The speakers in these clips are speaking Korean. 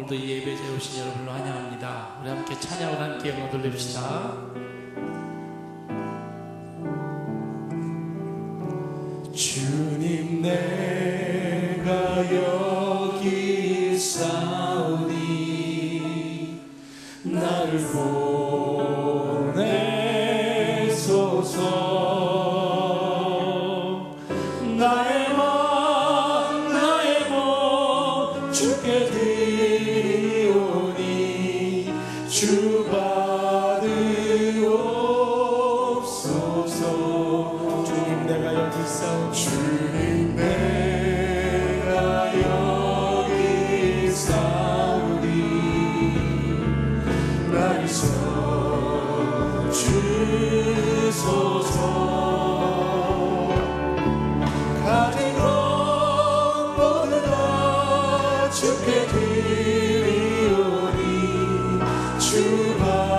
오늘도 이 예배자에 오신 여러분을 환영합니다. 우리 함께 찬양을 함께 영광 돌립시다. 주님 내가 여기 있사오니 나를 보내소서. 나의 몸 주께 드리오니 주 받으옵소서. 주님 내가 여기 있사오니 주님 내가 여기 있사오니 날 써주소서. 가진 것 모두 다 주께 드리오니 주 받으옵소서.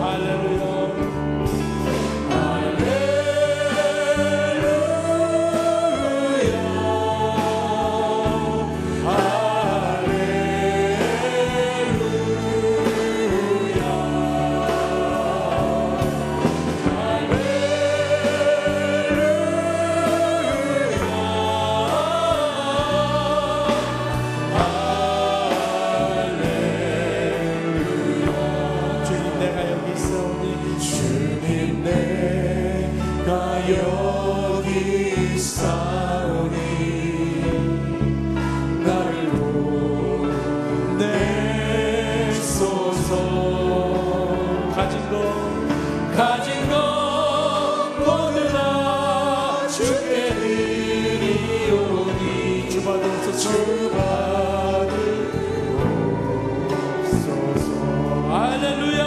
할렐루야. 주님 내가 여기 있사오니 나를 보내소서. 가진 것 모두 다 주께 드리오니 주 받으옵소서. 할렐루야.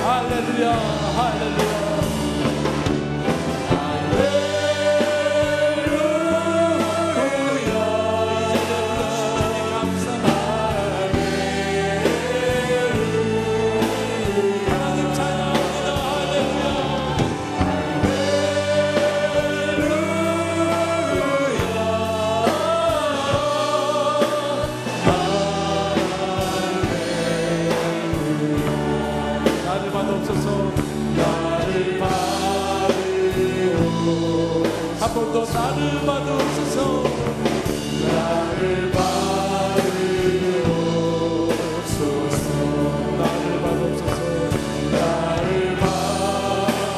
할렐루야, 할렐루야. 한 번 더 나를 받으옵소서. 나를 받으옵소서. 나를 받으옵소서. 나를 받으옵소서.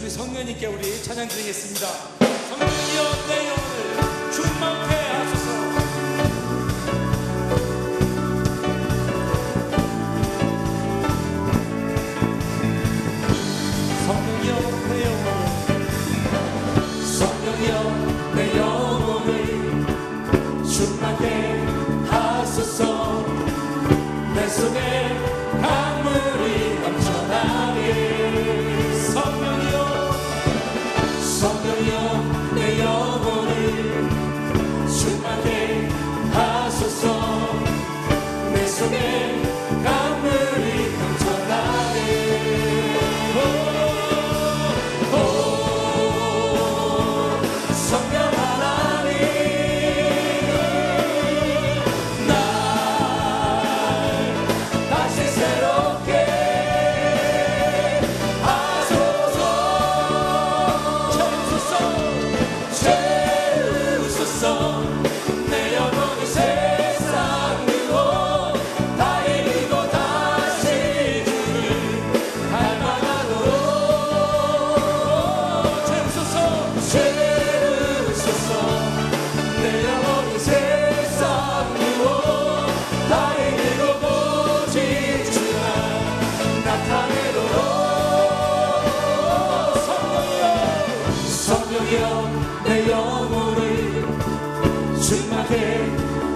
우리 성령님께 우리 찬양 드리겠습니다. 성령이여 내 영혼을 충만케 하소서. 성령이여 내 영혼을 충만케 하소서. 내 속에 강물이 넘쳐나게. 성령이여 내 영혼을 충만케 하소서. 내 속에 강물이 넘쳐나게. 성령 하나님 날 다시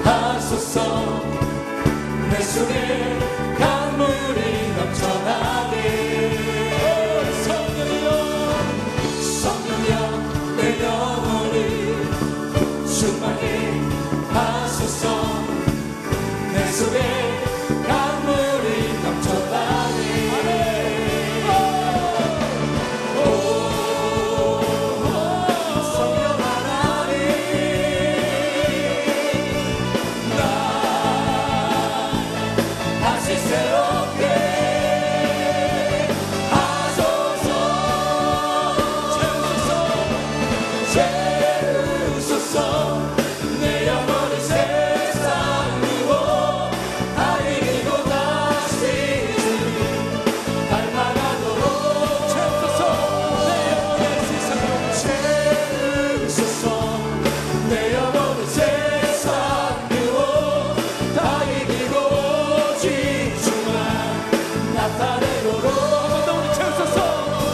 하소서. 내 속에 강물이 넘쳐나게. 성령이여 성령이여 내 영혼을 충만히 하소서. 내 속에 강물이 넘쳐나게. 성령 하나님 나 다시 새롭게 하소서. 채우소서. 내 영혼을 세상 누워 다 이기고 다시 주님 닮아가도록. 채우소서. 내 영혼을 세상 채우소서. 내 영혼을 세상 누워 다 이기고 오직 주만 나타내도록. 채우소서.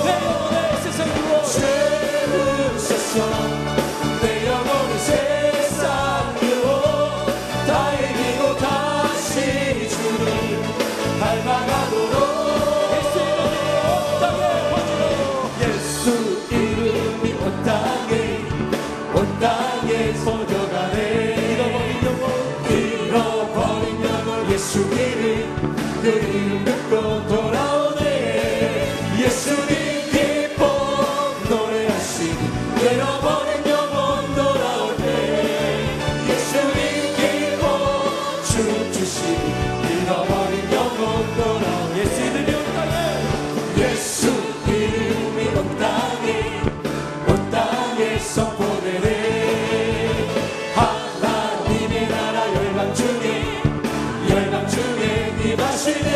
내 영혼을 세상 누워 채우소서. 내 영혼을 세상 누워 다 이기고 다시 주님 닮아가도록. 예수 이름이 온 땅에 퍼져가네. 잃어버린 영혼 예수 이름 그 이름 듣고 돌아오네. 예수님 기뻐 노래하시고 잃어버린 영혼 돌아올 때. 예수님 기뻐 춤추시고 잃어버린 영혼 돌아올 때. 예수 이름이 온 땅에 예수 이름이 온 땅에 선포되네. 하나님의 나라 열방 중에 임하시네.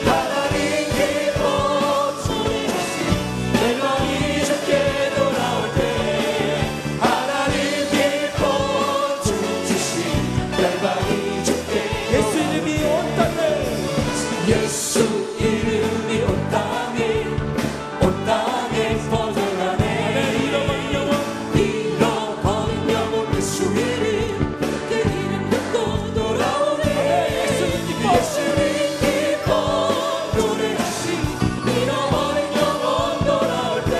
하나님 기뻐 춤추시 열방이 주께 돌아올 때. 하나님 기뻐 춤추시 열방이 주께. 예수 이름이 온 땅에 예수 이름이 온 땅에 퍼져가네. 잃어버린 영혼 예수 이름 그 이름 듣고 돌아오네. 예수님 기뻐 노래하시 잃어버린 영혼 돌아올 때.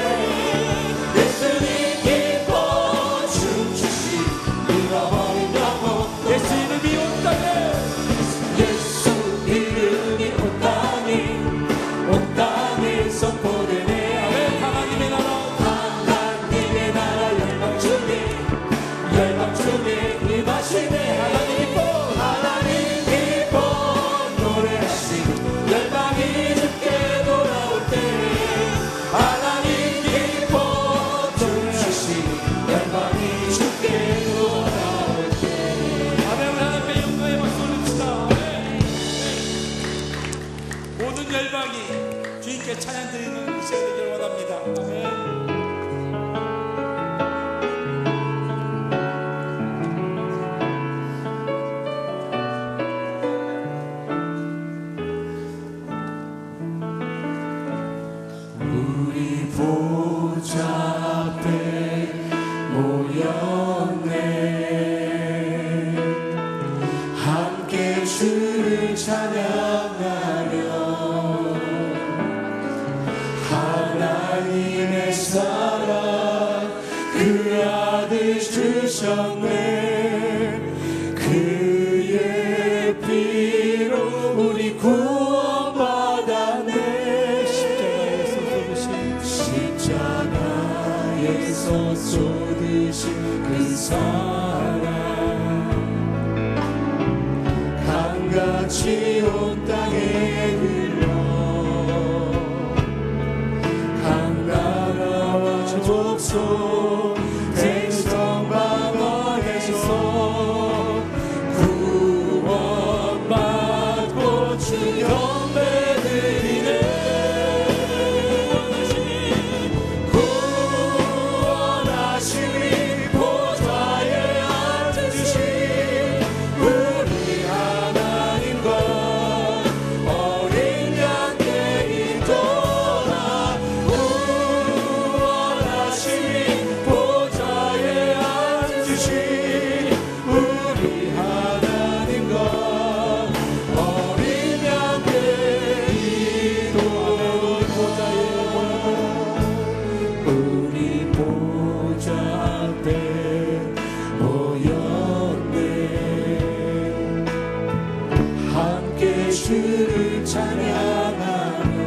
예수님 기뻐 춤추시 잃어버린 영혼. 예수 이름이 온 땅에 예수 이름이 온 땅에 선포되네. 하나님의 나라 열방 중에 임하시네. 하나님 기뻐 노래하시고 열방이 주께 돌아올 때. 하나님 기뻐 춤추시고 열방이 주께 돌아올 때. 아멘. 하나님께 영광의 박수 올립시다. 모든 열방이 주님께 찬양 드리는 이 시간 되기를 원합니다. 아멘. 우리 보좌 앞에 모였네. 함께 주를 찬양하며 하나님의 사랑 그 아들 주셨네. 그의 피로 우리 구원받았네. 십자가에서 쏟으신 그 사랑 강같이 온 땅에 흘러 강나라와 족속 백성 방언에서 구원받고 주 경배드리네. 구원하시니 보좌에 앉으신 우리 하나님과 어린 양께 있도다. 구원하시니 주를 찬양하며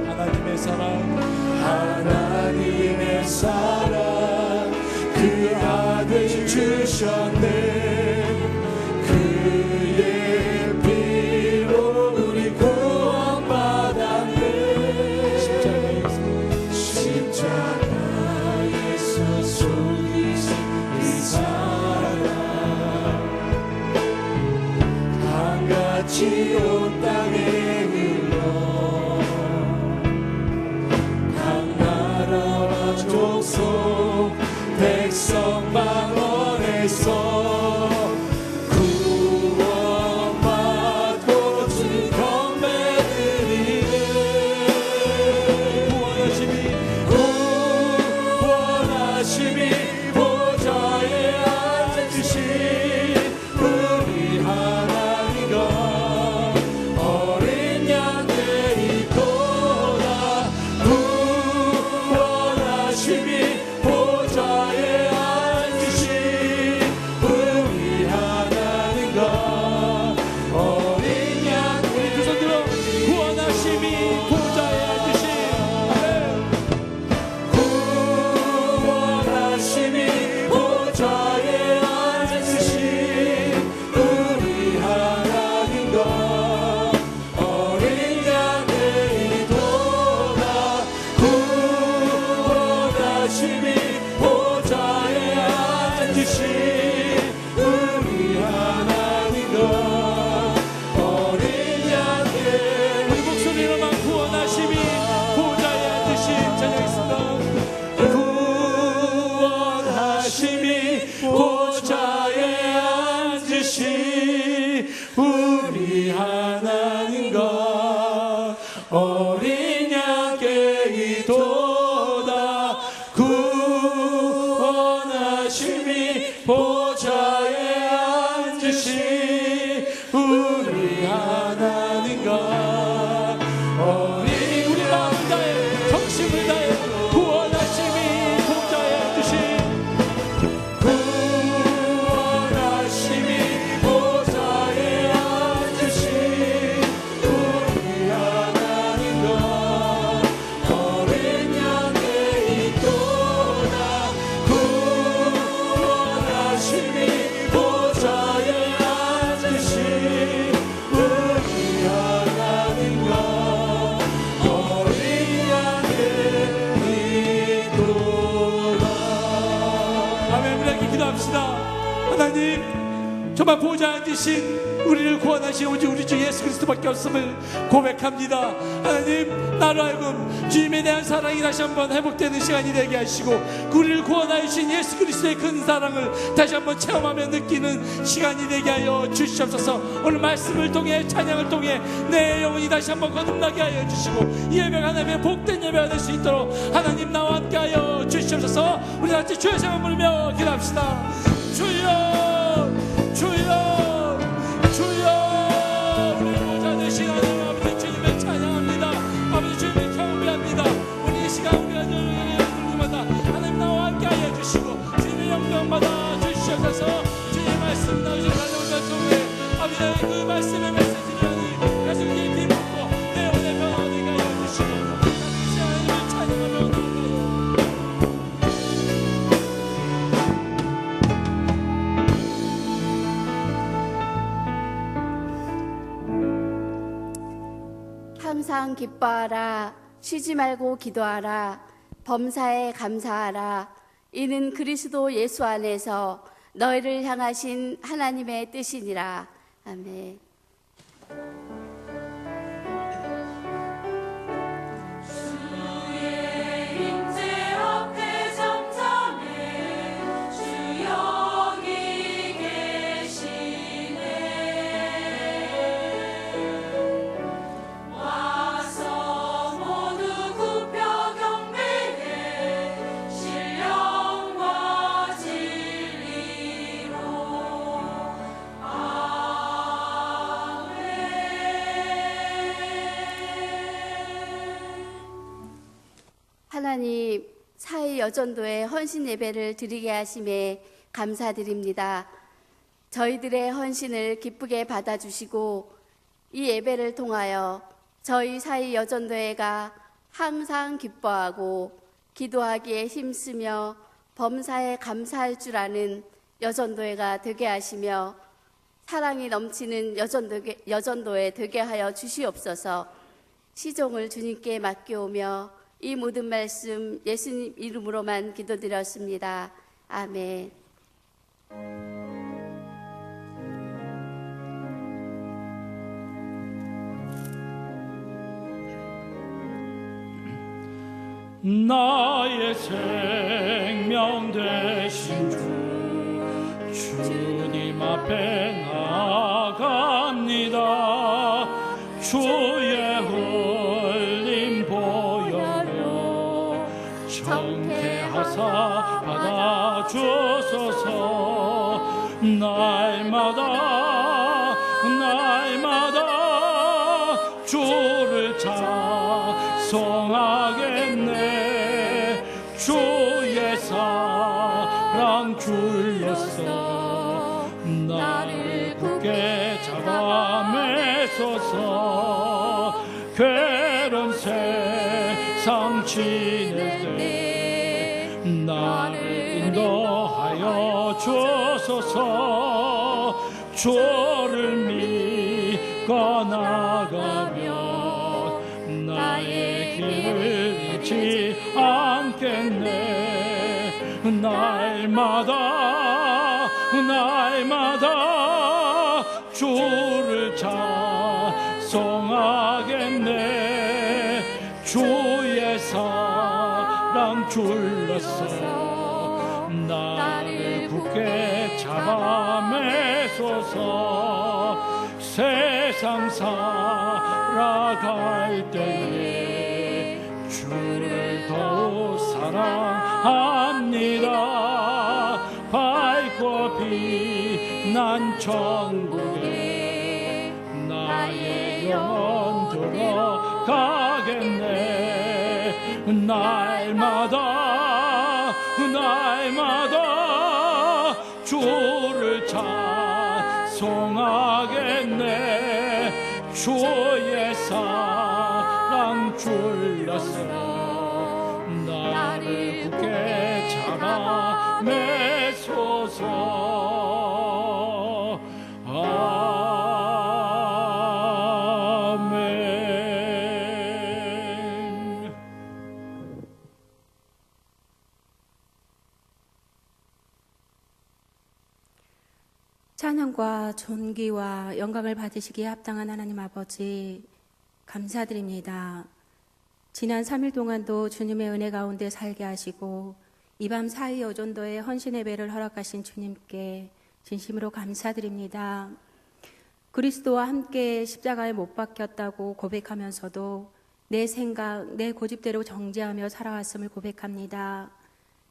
하나님의 사랑 하나님의 사랑 그 아들 주셨네 그의 피로 우리 구원받았네 십자가에서 쏟으신 그 사랑 강같이 온 땅에 흘러 각 나라와 족속 백성 방언에서 구원받고 주 건배드리네 구원하심이 보좌에 앉으신 우리 하나님과 어린 양의 이도다 구원하심이 보좌에 앉으신 우리 하나님과 어린 양의 우리 두 손 들어 구원하심이 보좌에 앉으신 구원하심이 보좌에 앉으신 우리 하나님과 어린 양의 이도다 구원하심이 보좌에 앉으신 우리 하나님과 어린 양의 우리 목소리로만 구원하심이 보좌에 앉으신 찬양했습니다. 구원하심이 보좌에 앉으신 우리 하나님과 어린 양의 이도다 구원하심이 보좌에 앉으신 우리 하나님과 어린 우리 마음을 다해 정심을 다해 구원하심이 보좌에 앉으신 구원하심이 보좌에 앉으신 우리 하나님과 어린 양의 이도다 구원하심이 보좌에 앉으신 우리 하나님과 어린 양의 이도다 아멘. 우리 함께 기도합시다. 하나님 정말 보좌에 앉으신 우리를 구원하신 오직 우리 주 예수 그리스도밖에 없음을 고백합니다. 하나님 나로 하여금 주님에 대한 사랑이 다시 한번 회복되는 시간이 되게 하시고 우리를 구원하여 주신 예수 그리스도의 큰 사랑을 다시 한번 체험하며 느끼는 시간이 되게 하여 주시옵소서. 오늘 말씀을 통해 찬양을 통해 내 영혼이 다시 한번 거듭나게 하여 주시고 이 예배가 하나님의 복된 예배가 될 수 있도록 하나님 나와 함께 하여 주시옵소서. 우리 다 같이 주의 이름을 부르며 기도합시다. 주여 주여 주여 우리 보좌 되신 하나님 아버지 주님을 찬양합니다. 아버지 주님을 경배합니다. 오늘 이 시간 우리가 누구마다 하나님 나와 함께 하여 주시고 주님의 영광 받아 주시옵소서. 주님의 말씀 나오신 하나님의 통해 아버지 나의 그 말씀의 메시지를 계속 깊이 묻고 내 영혼의 변화되게 하여 주시고 이 시간 하나님을 찬양하며 나아가요. 항상 기뻐하라 쉬지 말고 기도하라 범사에 감사하라 이는 그리스도 예수 안에서 너희를 향하신 하나님의 뜻이니라. 아멘. 임재 앞에 잠잠해 주 여기 계시네 와서 모두 굽혀 경배해 신령과 진리로 하나님 사회 여전도에 헌신 예배를 드리게 하심에 감사드립니다. 저희들의 헌신을 기쁘게 받아주시고 이 예배를 통하여 저희 사이 여전도회가 항상 기뻐하고 기도하기에 힘쓰며 범사에 감사할 줄 아는 여전도회가 되게 하시며 사랑이 넘치는 여전도회 되게 하여 주시옵소서. 시종을 주님께 맡겨오며 이 모든 말씀 예수님 이름으로만 기도드렸습니다. 아멘. 나의 생명 되신 주님 앞에 나아갑니다. 주의 흘림 보혈로 정케하사 받아주소서. 날마다 주를 찬송하겠네. 주의 사랑 줄여서 나를 굳게 잡아 매소서. 괴로운 세상 지낼 때 나를 인도하여 주소서. 주를 믿고 나가면 나의 길을 잃지 않겠네. 날마다 주를 찬송하겠네. 주의 사랑 줄여서 나를 굳게 잡아 매소서. 세상 살아갈 때에 주를 더욱 사랑합니다. 밝고 빛난 천국에 나의 영혼 들어가겠네. 날마다 주를 찬송하겠네. 주의 사랑 줄여서 나를 굳게 잡아 매소서. 아멘. 찬양과 존귀와 영광을 받으시기에 합당한 하나님 아버지, 감사드립니다. 지난 3일 동안도 주님의 은혜 가운데 살게 하시고 이 밤 사이 여전도의 헌신 예배를 허락하신 주님께 진심으로 감사드립니다. 그리스도와 함께 십자가에 못 박혔다고 고백하면서도 내 생각, 내 고집대로 정죄하며 살아왔음을 고백합니다.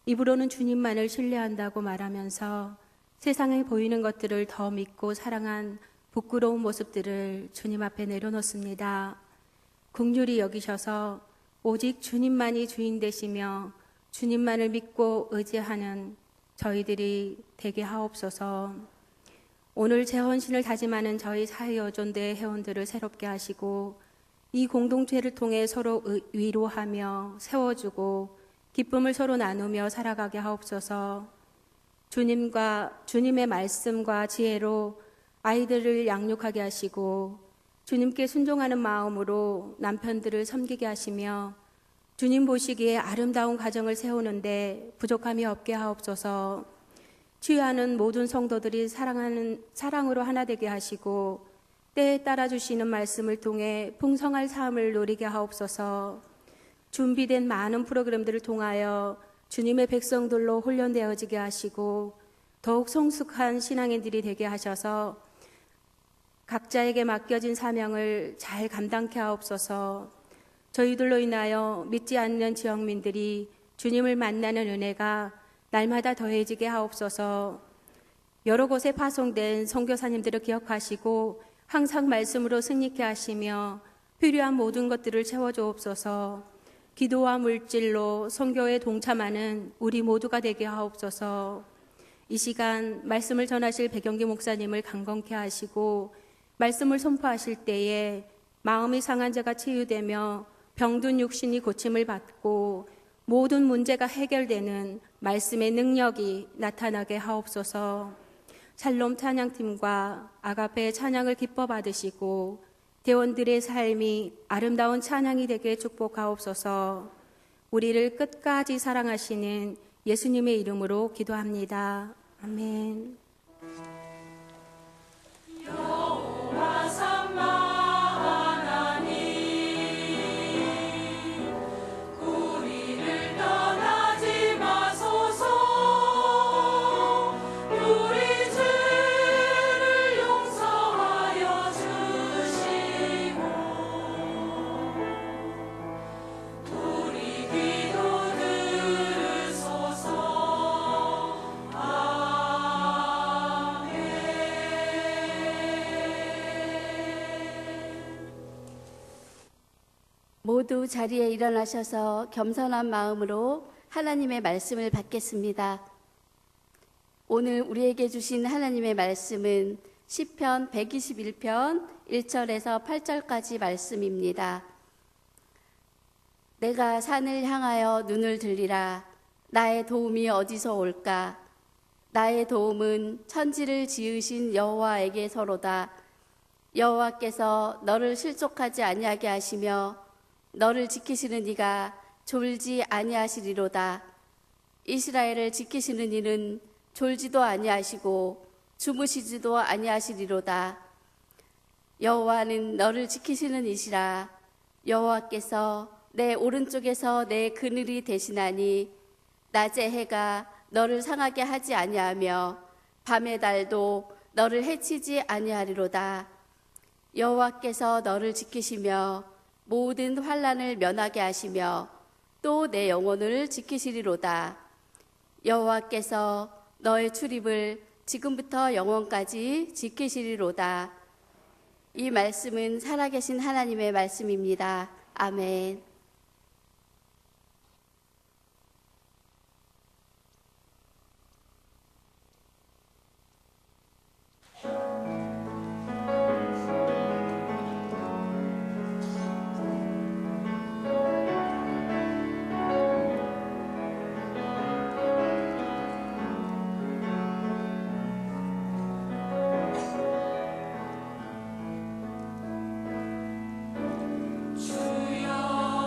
입으로는 주님만을 신뢰한다고 말하면서 세상에 보이는 것들을 더 믿고 사랑한 부끄러운 모습들을 주님 앞에 내려놓습니다. 긍휼히 여기셔서 오직 주님만이 주인 되시며 주님만을 믿고 의지하는 저희들이 되게 하옵소서. 오늘 재헌신을 다짐하는 저희 사회여존대 회원들을 새롭게 하시고 이 공동체를 통해 서로 위로하며 세워주고 기쁨을 서로 나누며 살아가게 하옵소서. 주님의 말씀과 지혜로 아이들을 양육하게 하시고 주님께 순종하는 마음으로 남편들을 섬기게 하시며 주님 보시기에 아름다운 가정을 세우는데 부족함이 없게 하옵소서. 취하는 모든 성도들이 사랑으로 하나 되게 하시고 때에 따라 주시는 말씀을 통해 풍성할 삶을 누리게 하옵소서. 준비된 많은 프로그램들을 통하여 주님의 백성들로 훈련되어지게 하시고 더욱 성숙한 신앙인들이 되게 하셔서 각자에게 맡겨진 사명을 잘 감당케 하옵소서. 저희들로 인하여 믿지 않는 지역민들이 주님을 만나는 은혜가 날마다 더해지게 하옵소서. 여러 곳에 파송된 선교사님들을 기억하시고 항상 말씀으로 승리케 하시며 필요한 모든 것들을 채워주옵소서. 기도와 물질로 선교에 동참하는 우리 모두가 되게 하옵소서. 이 시간 말씀을 전하실 백영기 목사님을 강건케 하시고 말씀을 선포하실 때에 마음이 상한 자가 치유되며 병든 육신이 고침을 받고 모든 문제가 해결되는 말씀의 능력이 나타나게 하옵소서. 샬롬 찬양팀과 아가페 찬양을 기뻐 받으시고 대원들의 삶이 아름다운 찬양이 되게 축복하옵소서. 우리를 끝까지 사랑하시는 예수님의 이름으로 기도합니다. 아멘. 여호와 삼마 하나님 우리를 떠나지 마소서. 우리 죄를 용서하여 주시고 우리 기도 들으소서. 모두 자리에 일어나셔서 겸손한 마음으로 하나님의 말씀을 받겠습니다. 오늘 우리에게 주신 하나님의 말씀은 시편 121편 1절에서 8절까지 말씀입니다. 내가 산을 향하여 눈을 들리라. 나의 도움이 어디서 올까? 나의 도움은 천지를 지으신 여호와에게서로다. 여호와께서 너를 실족하지 아니하게 하시며 너를 지키시는 이가 졸지 아니하시리로다. 이스라엘을 지키시는 이는 졸지도 아니하시고 주무시지도 아니하시리로다. 여호와는 너를 지키시는 이시라. 여호와께서 내 오른쪽에서 내 그늘이 되시나니 낮의 해가 너를 상하게 하지 아니하며 밤의 달도 너를 해치지 아니하리로다. 여호와께서 너를 지키시며 모든 환난을 면하게 하시며 또 내 영혼을 지키시리로다. 여호와께서 너의 출입을 지금부터 영원까지 지키시리로다. 이 말씀은 살아계신 하나님의 말씀입니다. 아멘. 주여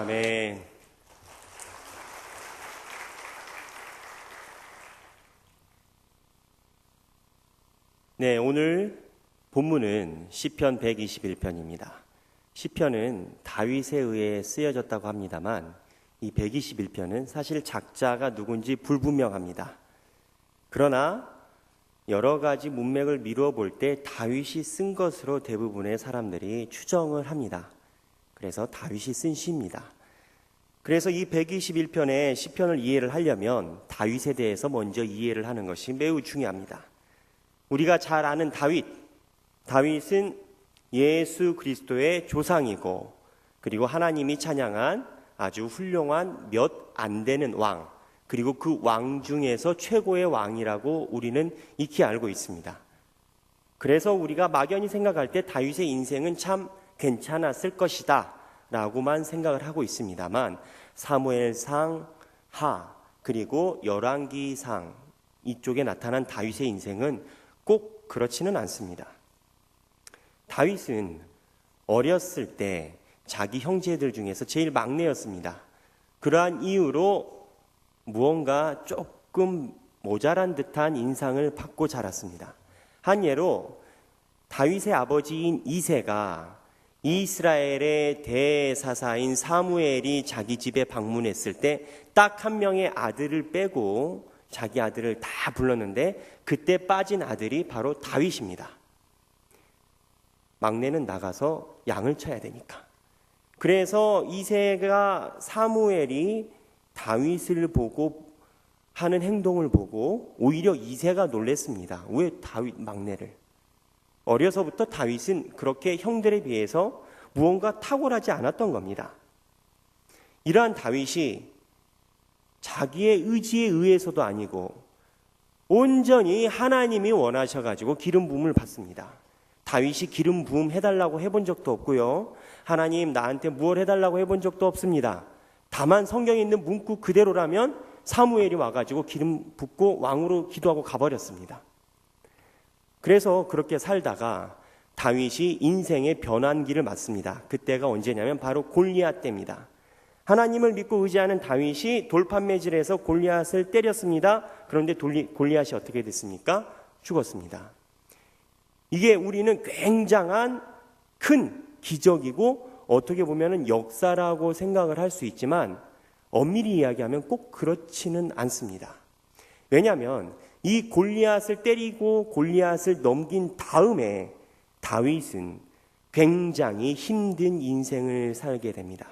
아멘. 네, 오늘 본문은 시편 121편입니다. 시편은 다윗에 의해 쓰여졌다고 합니다만 이 121편은 사실 작자가 누군지 불분명합니다. 그러나 여러 가지 문맥을 미루어 볼 때 다윗이 쓴 것으로 대부분의 사람들이 추정을 합니다. 그래서 다윗이 쓴 시입니다. 그래서 이 121편의 시편을 이해를 하려면 다윗에 대해서 먼저 이해를 하는 것이 매우 중요합니다. 우리가 잘 아는 다윗은 예수 그리스도의 조상이고 그리고 하나님이 찬양한 아주 훌륭한 몇 안 되는 왕, 그리고 그 왕 중에서 최고의 왕이라고 우리는 익히 알고 있습니다. 그래서 우리가 막연히 생각할 때 다윗의 인생은 참 괜찮았을 것이다 라고만 생각을 하고 있습니다만 사무엘상, 하, 그리고 열왕기상 이쪽에 나타난 다윗의 인생은 꼭 그렇지는 않습니다. 다윗은 어렸을 때 자기 형제들 중에서 제일 막내였습니다. 그러한 이유로 무언가 조금 모자란 듯한 인상을 받고 자랐습니다. 한 예로 다윗의 아버지인 이새가 이스라엘의 대사사인 사무엘이 자기 집에 방문했을 때 딱 한 명의 아들을 빼고 자기 아들을 다 불렀는데 그때 빠진 아들이 바로 다윗입니다. 막내는 나가서 양을 쳐야 되니까. 그래서 이새가 사무엘이 다윗을 보고 하는 행동을 보고 오히려 이새가 놀랬습니다. 왜 다윗 막내를? 어려서부터 다윗은 그렇게 형들에 비해서 무언가 탁월하지 않았던 겁니다. 이러한 다윗이 자기의 의지에 의해서도 아니고 온전히 하나님이 원하셔가지고 기름 부음을 받습니다. 다윗이 기름 부음 해달라고 해본 적도 없고요. 하나님 나한테 무엇 해달라고 해본 적도 없습니다. 다만 성경에 있는 문구 그대로라면 사무엘이 와가지고 기름 붓고 왕으로 기도하고 가버렸습니다. 그래서 그렇게 살다가 다윗이 인생의 변환기를 맞습니다. 그때가 언제냐면 바로 골리앗 때입니다. 하나님을 믿고 의지하는 다윗이 돌판매질해서 골리앗을 때렸습니다. 그런데 골리앗이 어떻게 됐습니까? 죽었습니다. 이게 우리는 굉장한 큰 기적이고 어떻게 보면 역사라고 생각을 할 수 있지만 엄밀히 이야기하면 꼭 그렇지는 않습니다. 왜냐하면 이 골리앗을 때리고 골리앗을 넘긴 다음에 다윗은 굉장히 힘든 인생을 살게 됩니다.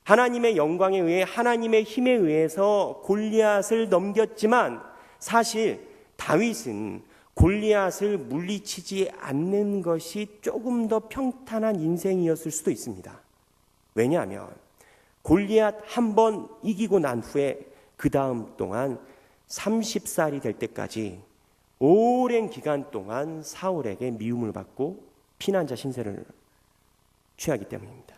하나님의 영광에 의해 하나님의 힘에 의해서 골리앗을 넘겼지만 사실 다윗은 골리앗을 물리치지 않는 것이 조금 더 평탄한 인생이었을 수도 있습니다. 왜냐하면 골리앗 한 번 이기고 난 후에 그 다음 동안 30살이 될 때까지 오랜 기간 동안 사울에게 미움을 받고 피난자 신세를 취하기 때문입니다.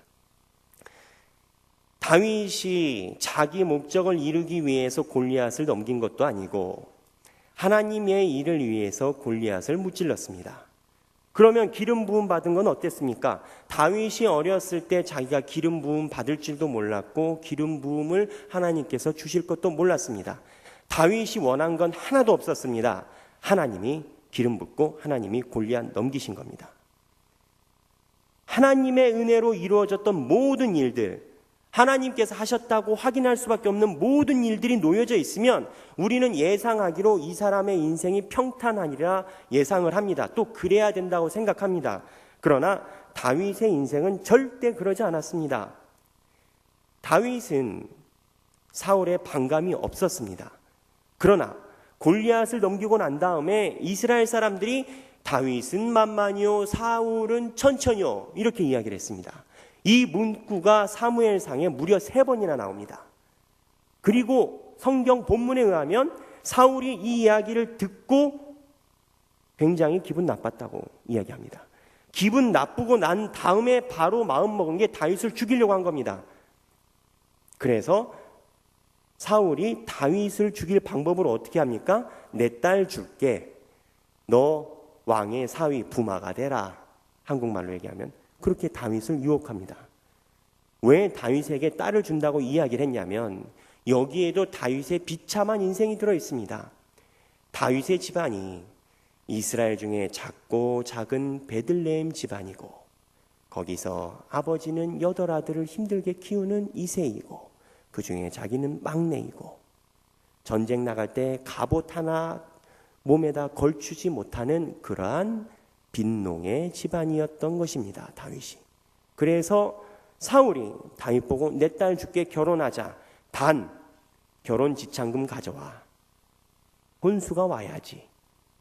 다윗이 자기 목적을 이루기 위해서 골리앗을 넘긴 것도 아니고 하나님의 일을 위해서 골리앗을 무찔렀습니다. 그러면 기름 부음 받은 건 어땠습니까? 다윗이 어렸을 때 자기가 기름 부음 받을 줄도 몰랐고 기름 부음을 하나님께서 주실 것도 몰랐습니다. 다윗이 원한 건 하나도 없었습니다. 하나님이 기름 붓고 하나님이 골리앗 넘기신 겁니다. 하나님의 은혜로 이루어졌던 모든 일들, 하나님께서 하셨다고 확인할 수밖에 없는 모든 일들이 놓여져 있으면 우리는 예상하기로 이 사람의 인생이 평탄하리라 예상을 합니다. 또 그래야 된다고 생각합니다. 그러나 다윗의 인생은 절대 그러지 않았습니다. 다윗은 사울의 반감이 없었습니다. 그러나 골리앗을 넘기고 난 다음에 이스라엘 사람들이 다윗은 만만히요 사울은 천천히요 이렇게 이야기를 했습니다. 이 문구가 사무엘상에 무려 3번이나 나옵니다. 그리고 성경 본문에 의하면 사울이 이 이야기를 듣고 굉장히 기분 나빴다고 이야기합니다. 기분 나쁘고 난 다음에 바로 마음먹은 게 다윗을 죽이려고 한 겁니다. 그래서 사울이 다윗을 죽일 방법을 어떻게 합니까? 내 딸 줄게. 너 왕의 사위 부마가 되라. 한국말로 얘기하면 그렇게 다윗을 유혹합니다. 왜 다윗에게 딸을 준다고 이야기를 했냐면 여기에도 다윗의 비참한 인생이 들어 있습니다. 다윗의 집안이 이스라엘 중에 작고 작은 베들레헴 집안이고 거기서 아버지는 8 아들을 힘들게 키우는 이새이고 그 중에 자기는 막내이고 전쟁 나갈 때 갑옷 하나 몸에다 걸추지 못하는 그러한 빈농의 집안이었던 것입니다. 다윗이. 그래서 사울이 다윗 보고 내 딸 줄게 결혼하자. 단 결혼 지참금 가져와. 혼수가 와야지.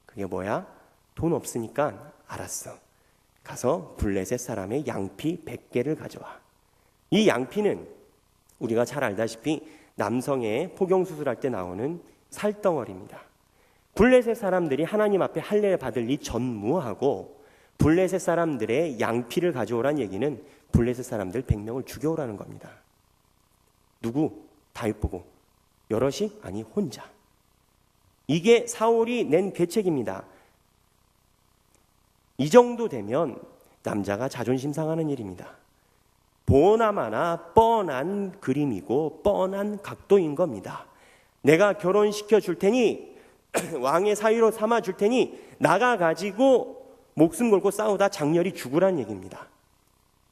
그게 뭐야? 돈 없으니까 알았어. 가서 블레셋 사람의 양피 100개를 가져와. 이 양피는 우리가 잘 알다시피 남성의 포경수술할 때 나오는 살덩어리입니다. 블레셋 사람들이 하나님 앞에 할례를 받을 이 전무하고 블레셋 사람들의 양피를 가져오란 얘기는 블레셋 사람들 100명을 죽여오라는 겁니다. 누구? 다윗 보고. 여럿이? 아니 혼자. 이게 사울이 낸 계책입니다. 이 정도 되면 남자가 자존심 상하는 일입니다. 보나마나 뻔한 그림이고 뻔한 각도인 겁니다. 내가 결혼시켜 줄 테니 왕의 사위로 삼아 줄 테니 나가가지고 목숨 걸고 싸우다 장렬히 죽으란 얘기입니다.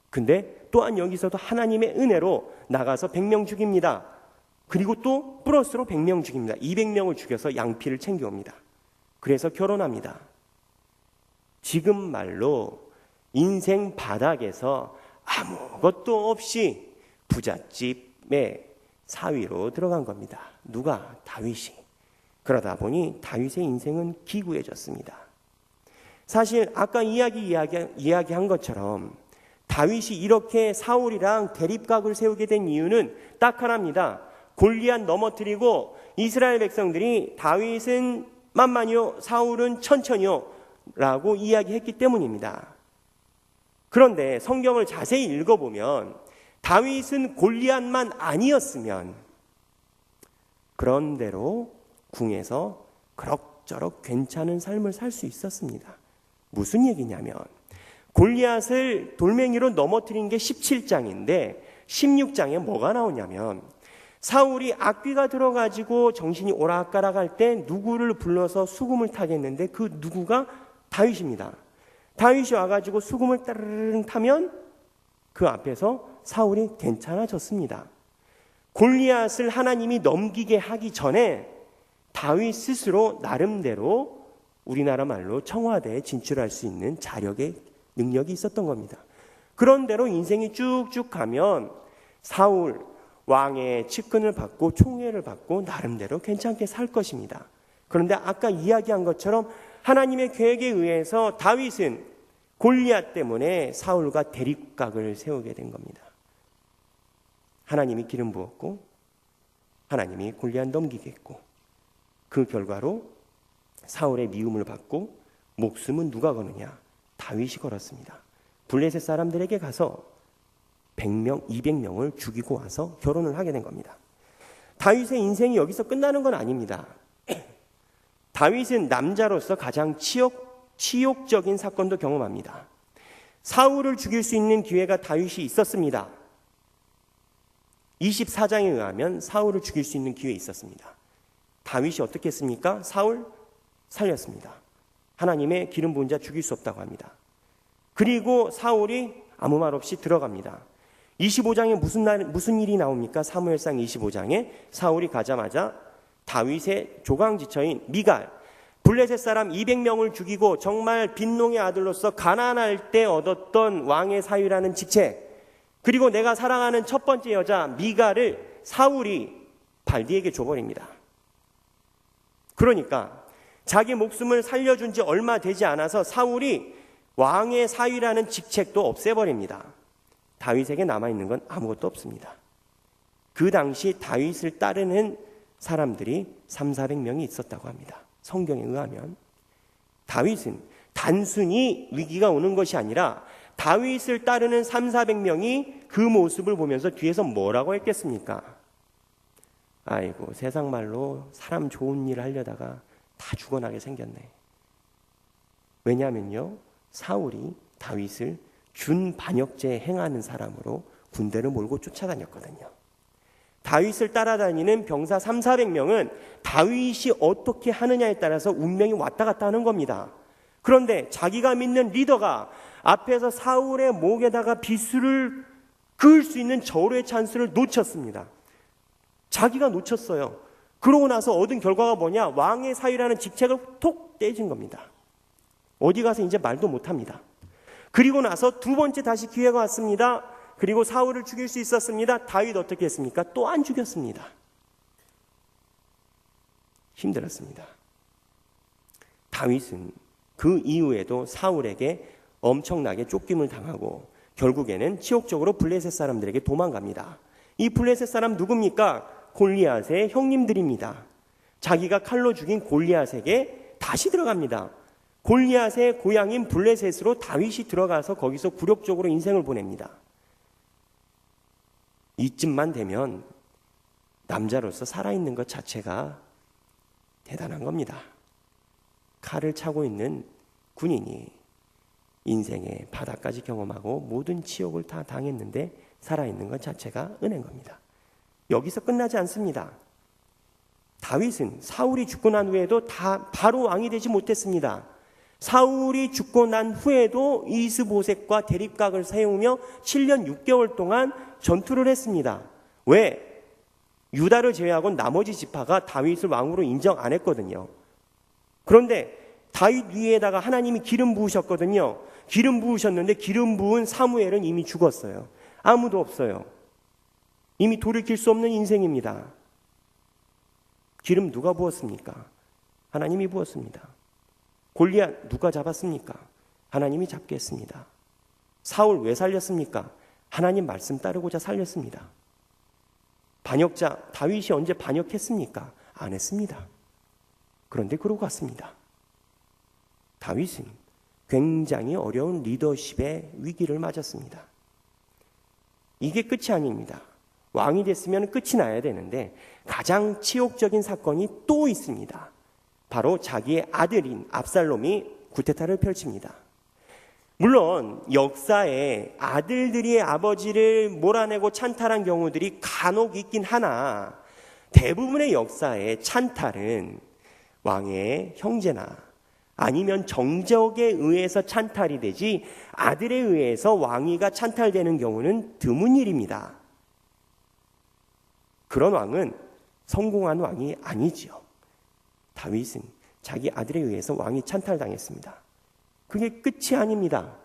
근데 또한 여기서도 하나님의 은혜로 나가서 100명 죽입니다. 그리고 또 플러스로 100명 죽입니다. 200명을 죽여서 양피를 챙겨옵니다. 그래서 결혼합니다. 지금 말로 인생 바닥에서 아무것도 없이 부잣집의 사위로 들어간 겁니다. 누가? 다윗이. 그러다 보니 다윗의 인생은 기구해졌습니다. 사실 아까 이야기한 것처럼 다윗이 이렇게 사울이랑 대립각을 세우게 된 이유는 딱 하나입니다. 골리앗 넘어뜨리고 이스라엘 백성들이 다윗은 만만이요 사울은 천천히요 라고 이야기했기 때문입니다. 그런데 성경을 자세히 읽어보면 다윗은 골리앗만 아니었으면 그런대로 궁에서 그럭저럭 괜찮은 삶을 살 수 있었습니다. 무슨 얘기냐면 골리앗을 돌멩이로 넘어뜨린 게 17장인데 16장에 뭐가 나오냐면 사울이 악귀가 들어가지고 정신이 오락가락할 때 누구를 불러서 수금을 타겠는데 그 누구가 다윗입니다. 다윗이 와가지고 수금을 따르릉 타면 그 앞에서 사울이 괜찮아졌습니다. 골리앗을 하나님이 넘기게 하기 전에 다윗 스스로 나름대로 우리나라 말로 청와대에 진출할 수 있는 자력의 능력이 있었던 겁니다. 그런대로 인생이 쭉쭉 가면 사울 왕의 측근을 받고 총애를 받고 나름대로 괜찮게 살 것입니다. 그런데 아까 이야기한 것처럼 하나님의 계획에 의해서 다윗은 골리앗 때문에 사울과 대립각을 세우게 된 겁니다. 하나님이 기름 부었고 하나님이 골리앗 넘기게 했고 그 결과로 사울의 미움을 받고 목숨은 누가 거느냐? 다윗이 걸었습니다. 블레셋 사람들에게 가서 100명, 200명을 죽이고 와서 결혼을 하게 된 겁니다. 다윗의 인생이 여기서 끝나는 건 아닙니다. 다윗은 남자로서 가장 치욕적인 사건도 경험합니다. 사울을 죽일 수 있는 기회가 다윗이 있었습니다. 24장에 의하면 사울을 죽일 수 있는 기회가 있었습니다. 다윗이 어떻게 했습니까? 사울 살렸습니다. 하나님의 기름 부은 자 죽일 수 없다고 합니다. 그리고 사울이 아무 말 없이 들어갑니다. 25장에 무슨 일이 나옵니까? 사무엘상 25장에 사울이 가자마자 다윗의 조강지처인 미갈, 블레셋 사람 200명을 죽이고 정말 빈농의 아들로서 가난할 때 얻었던 왕의 사위라는 직책, 그리고 내가 사랑하는 첫 번째 여자 미갈을 사울이 발디에게 줘버립니다. 그러니까 자기 목숨을 살려준 지 얼마 되지 않아서 사울이 왕의 사위라는 직책도 없애버립니다. 다윗에게 남아있는 건 아무것도 없습니다. 그 당시 다윗을 따르는 사람들이 300~400명이 있었다고 합니다. 성경에 의하면 다윗은 단순히 위기가 오는 것이 아니라 다윗을 따르는 300~400명이 그 모습을 보면서 뒤에서 뭐라고 했겠습니까? 아이고 세상 말로 사람 좋은 일 하려다가 다 죽어나게 생겼네. 왜냐하면요 사울이 다윗을 준반역죄 행하는 사람으로 군대를 몰고 쫓아다녔거든요. 다윗을 따라다니는 병사 300~400명은 다윗이 어떻게 하느냐에 따라서 운명이 왔다 갔다 하는 겁니다. 그런데 자기가 믿는 리더가 앞에서 사울의 목에다가 비수를 그을 수 있는 절호의 찬스를 놓쳤습니다. 자기가 놓쳤어요. 그러고 나서 얻은 결과가 뭐냐? 왕의 사위라는 직책을 톡 떼진 겁니다. 어디 가서 이제 말도 못합니다. 그리고 나서 두 번째 다시 기회가 왔습니다. 그리고 사울을 죽일 수 있었습니다. 다윗 어떻게 했습니까? 또 안 죽였습니다. 힘들었습니다. 다윗은 그 이후에도 사울에게 엄청나게 쫓김을 당하고 결국에는 치욕적으로 블레셋 사람들에게 도망갑니다. 이 블레셋 사람 누굽니까? 골리앗의 형님들입니다. 자기가 칼로 죽인 골리앗에게 다시 들어갑니다. 골리앗의 고향인 블레셋으로 다윗이 들어가서 거기서 굴욕적으로 인생을 보냅니다. 이쯤만 되면 남자로서 살아있는 것 자체가 대단한 겁니다. 칼을 차고 있는 군인이 인생의 바다까지 경험하고 모든 치욕을 다 당했는데 살아있는 것 자체가 은혜인 겁니다. 여기서 끝나지 않습니다. 다윗은 사울이 죽고 난 후에도 바로 왕이 되지 못했습니다. 사울이 죽고 난 후에도 이스보셋과 대립각을 세우며 7년 6개월 동안 전투를 했습니다. 왜? 유다를 제외하고 나머지 지파가 다윗을 왕으로 인정 안 했거든요. 그런데 다윗 위에다가 하나님이 기름 부으셨거든요. 기름 부으셨는데 기름 부은 사무엘은 이미 죽었어요. 아무도 없어요. 이미 돌이킬 수 없는 인생입니다. 기름 누가 부었습니까? 하나님이 부었습니다. 골리앗 누가 잡았습니까? 하나님이 잡게 했습니다. 사울 왜 살렸습니까? 하나님 말씀 따르고자 살렸습니다. 반역자 다윗이 언제 반역했습니까? 안 했습니다. 그런데 그러고 갔습니다. 다윗은 굉장히 어려운 리더십의 위기를 맞았습니다. 이게 끝이 아닙니다. 왕이 됐으면 끝이 나야 되는데 가장 치욕적인 사건이 또 있습니다. 바로 자기의 아들인 압살롬이 쿠데타를 펼칩니다. 물론 역사에 아들들이 아버지를 몰아내고 찬탈한 경우들이 간혹 있긴 하나 대부분의 역사에 찬탈은 왕의 형제나 아니면 정적에 의해서 찬탈이 되지 아들에 의해서 왕위가 찬탈되는 경우는 드문 일입니다. 그런 왕은 성공한 왕이 아니지요. 다윗은 자기 아들에 의해서 왕이 찬탈당했습니다. 그게 끝이 아닙니다.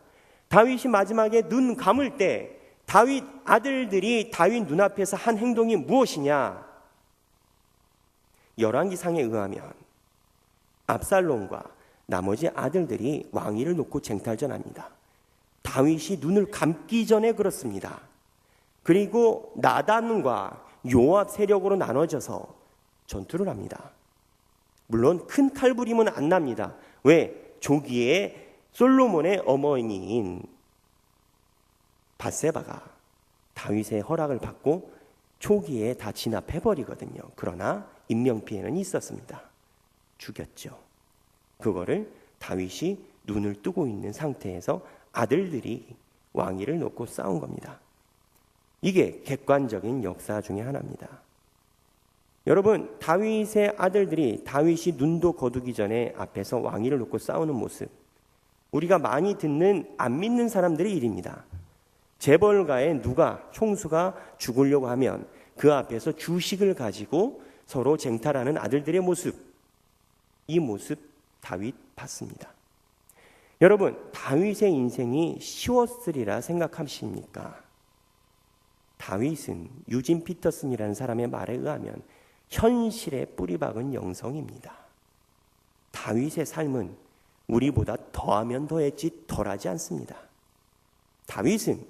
다윗이 마지막에 눈 감을 때 다윗 아들들이 다윗 눈앞에서 한 행동이 무엇이냐? 열왕기상에 의하면 압살롬과 나머지 아들들이 왕위를 놓고 쟁탈전합니다. 다윗이 눈을 감기 전에 그렇습니다. 그리고 나단과 요압 세력으로 나눠져서 전투를 합니다. 물론 큰 칼부림은 안 납니다. 왜? 조기에 솔로몬의 어머니인 밧세바가 다윗의 허락을 받고 초기에 다 진압해버리거든요. 그러나 인명피해는 있었습니다. 죽였죠. 그거를 다윗이 눈을 뜨고 있는 상태에서 아들들이 왕위를 놓고 싸운 겁니다. 이게 객관적인 역사 중에 하나입니다. 여러분, 다윗의 아들들이 다윗이 눈도 거두기 전에 앞에서 왕위를 놓고 싸우는 모습, 우리가 많이 듣는 안 믿는 사람들의 일입니다. 재벌가에 누가 총수가 죽으려고 하면 그 앞에서 주식을 가지고 서로 쟁탈하는 아들들의 모습, 이 모습 다윗 봤습니다. 여러분, 다윗의 인생이 쉬웠으리라 생각하십니까? 다윗은 유진 피터슨이라는 사람의 말에 의하면 현실에 뿌리박은 영성입니다. 다윗의 삶은 우리보다 더하면 더했지 덜하지 않습니다. 다윗은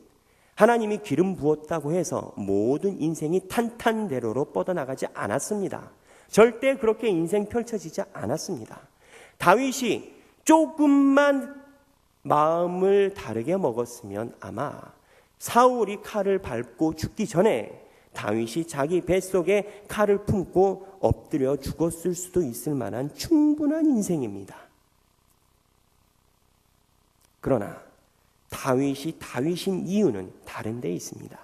하나님이 기름 부었다고 해서 모든 인생이 탄탄대로로 뻗어나가지 않았습니다. 절대 그렇게 인생 펼쳐지지 않았습니다. 다윗이 조금만 마음을 다르게 먹었으면 아마 사울이 칼을 밟고 죽기 전에 다윗이 자기 뱃속에 칼을 품고 엎드려 죽었을 수도 있을 만한 충분한 인생입니다. 그러나 다윗이 다윗인 이유는 다른 데 있습니다.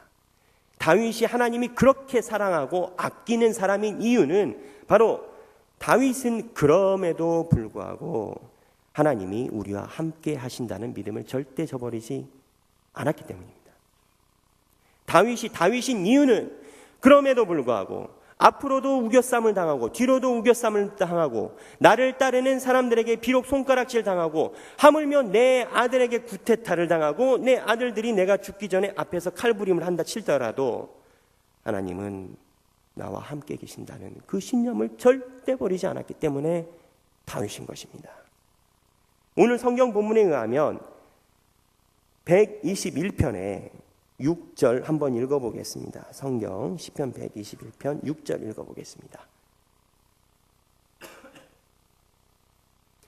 다윗이 하나님이 그렇게 사랑하고 아끼는 사람인 이유는 바로 다윗은 그럼에도 불구하고 하나님이 우리와 함께 하신다는 믿음을 절대 저버리지 않았기 때문입니다. 다윗이 다윗인 이유는 그럼에도 불구하고 앞으로도 우겨쌈을 당하고 뒤로도 우겨쌈을 당하고 나를 따르는 사람들에게 비록 손가락질 당하고 하물며 내 아들에게 구태타를 당하고 내 아들들이 내가 죽기 전에 앞에서 칼부림을 한다 칠더라도 하나님은 나와 함께 계신다는 그 신념을 절대 버리지 않았기 때문에 다윗인 것입니다. 오늘 성경 본문에 의하면 121편에 6절 한번 읽어보겠습니다. 성경 시편 121편 6절 읽어보겠습니다.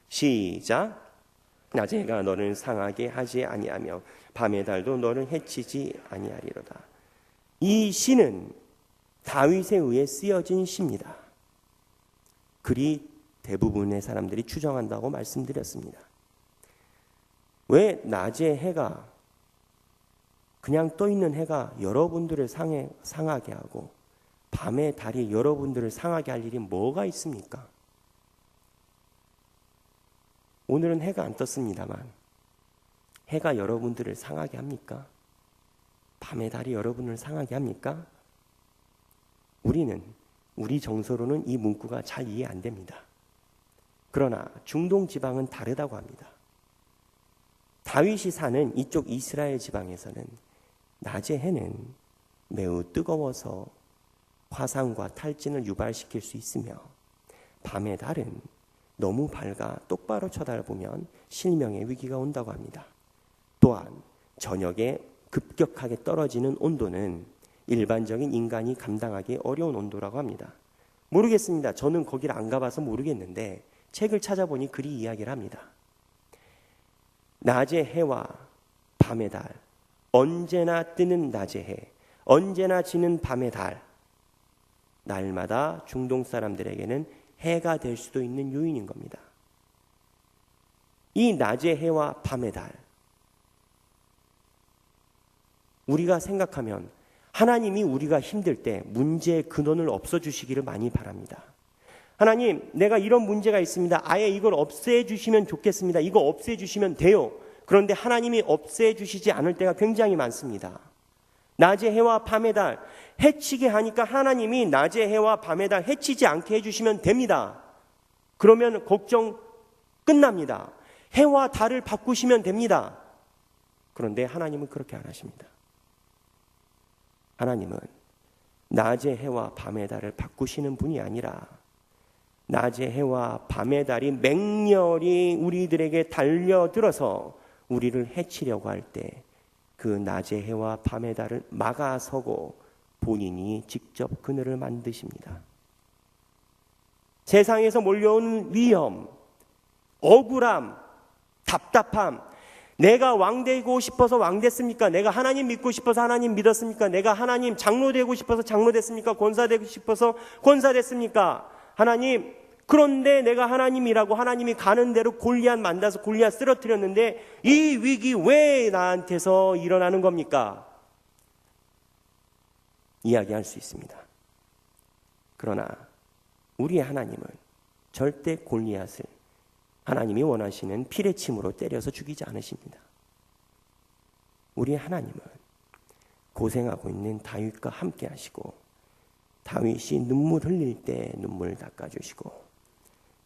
시작. 낮의 해가 너를 상하게 하지 아니하며 밤의 달도 너를 해치지 아니하리로다. 이 시는 다윗에 의해 쓰여진 시입니다. 그리 대부분의 사람들이 추정한다고 말씀드렸습니다. 왜 낮의 해가 그냥 떠 있는 해가 여러분들을 상하게 하고 밤의 달이 여러분들을 상하게 할 일이 뭐가 있습니까? 오늘은 해가 안 떴습니다만 해가 여러분들을 상하게 합니까? 밤의 달이 여러분을 상하게 합니까? 우리 정서로는 이 문구가 잘 이해 안 됩니다. 그러나 중동 지방은 다르다고 합니다. 다윗이 사는 이쪽 이스라엘 지방에서는 낮의 해는 매우 뜨거워서 화상과 탈진을 유발시킬 수 있으며 밤의 달은 너무 밝아 똑바로 쳐다보면 실명의 위기가 온다고 합니다. 또한 저녁에 급격하게 떨어지는 온도는 일반적인 인간이 감당하기 어려운 온도라고 합니다. 모르겠습니다. 저는 거기를 안 가봐서 모르겠는데 책을 찾아보니 그리 이야기를 합니다. 낮의 해와 밤의 달, 언제나 뜨는 낮의 해, 언제나 지는 밤의 달, 날마다 중동 사람들에게는 해가 될 수도 있는 요인인 겁니다. 이 낮의 해와 밤의 달, 우리가 생각하면 하나님이 우리가 힘들 때 문제의 근원을 없어주시기를 많이 바랍니다. 하나님, 내가 이런 문제가 있습니다. 아예 이걸 없애주시면 좋겠습니다. 이거 없애주시면 돼요. 그런데 하나님이 없애주시지 않을 때가 굉장히 많습니다. 낮의 해와 밤의 달 해치게 하니까 하나님이 낮의 해와 밤의 달 해치지 않게 해주시면 됩니다. 그러면 걱정 끝납니다. 해와 달을 바꾸시면 됩니다. 그런데 하나님은 그렇게 안 하십니다. 하나님은 낮의 해와 밤의 달을 바꾸시는 분이 아니라 낮의 해와 밤의 달이 맹렬히 우리들에게 달려들어서 우리를 해치려고 할 때 그 낮의 해와 밤의 달을 막아서고 본인이 직접 그늘을 만드십니다. 세상에서 몰려온 위험, 억울함, 답답함, 내가 왕 되고 싶어서 왕 됐습니까? 내가 하나님 믿고 싶어서 하나님 믿었습니까? 내가 하나님 장로 되고 싶어서 장로 됐습니까? 권사 되고 싶어서 권사 됐습니까? 하나님, 그런데 내가 하나님이라고 하나님이 가는 대로 골리앗 만나서 골리앗 쓰러뜨렸는데 이 위기 왜 나한테서 일어나는 겁니까? 이야기할 수 있습니다. 그러나 우리의 하나님은 절대 골리앗을 하나님이 원하시는 피레침으로 때려서 죽이지 않으십니다. 우리의 하나님은 고생하고 있는 다윗과 함께 하시고 다윗이 눈물 흘릴 때 눈물 닦아주시고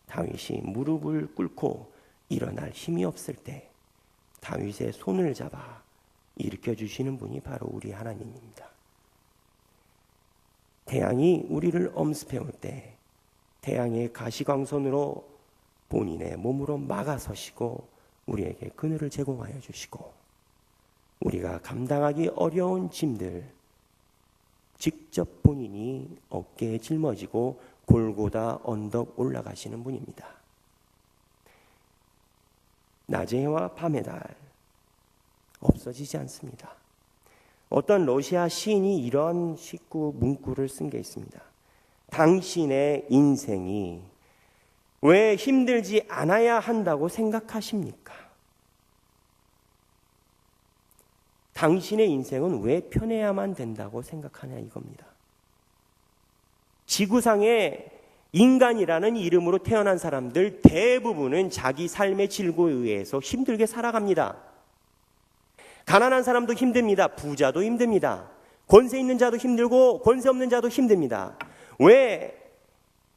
다윗이 무릎을 꿇고 일어날 힘이 없을 때 다윗의 손을 잡아 일으켜주시는 분이 바로 우리 하나님입니다. 태양이 우리를 엄습해올 때 태양의 가시광선으로 본인의 몸으로 막아서시고 우리에게 그늘을 제공하여 주시고 우리가 감당하기 어려운 짐들 직접 본인이 어깨에 짊어지고 골고다 언덕 올라가시는 분입니다. 낮의 해와 밤의 달 없어지지 않습니다. 어떤 러시아 시인이 이런 문구를 쓴 게 있습니다. 당신의 인생이 왜 힘들지 않아야 한다고 생각하십니까? 당신의 인생은 왜 편해야만 된다고 생각하냐 이겁니다. 지구상에 인간이라는 이름으로 태어난 사람들 대부분은 자기 삶의 질고에 의해서 힘들게 살아갑니다. 가난한 사람도 힘듭니다. 부자도 힘듭니다. 권세 있는 자도 힘들고 권세 없는 자도 힘듭니다. 왜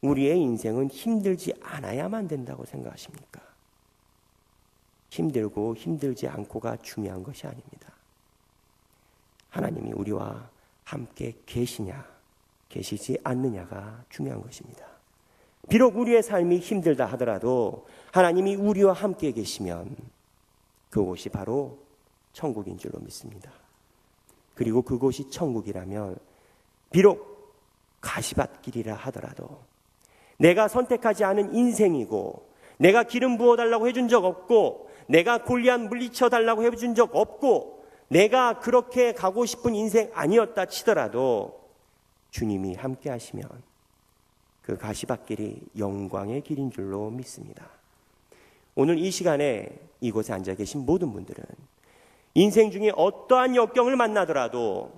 우리의 인생은 힘들지 않아야만 된다고 생각하십니까? 힘들고 힘들지 않고가 중요한 것이 아닙니다. 하나님이 우리와 함께 계시냐 계시지 않느냐가 중요한 것입니다. 비록 우리의 삶이 힘들다 하더라도 하나님이 우리와 함께 계시면 그곳이 바로 천국인 줄로 믿습니다. 그리고 그곳이 천국이라면 비록 가시밭길이라 하더라도 내가 선택하지 않은 인생이고 내가 기름 부어달라고 해준 적 없고 내가 골리앗 물리쳐달라고 해준 적 없고 내가 그렇게 가고 싶은 인생 아니었다 치더라도 주님이 함께 하시면 그 가시밭길이 영광의 길인 줄로 믿습니다. 오늘 이 시간에 이곳에 앉아 계신 모든 분들은 인생 중에 어떠한 역경을 만나더라도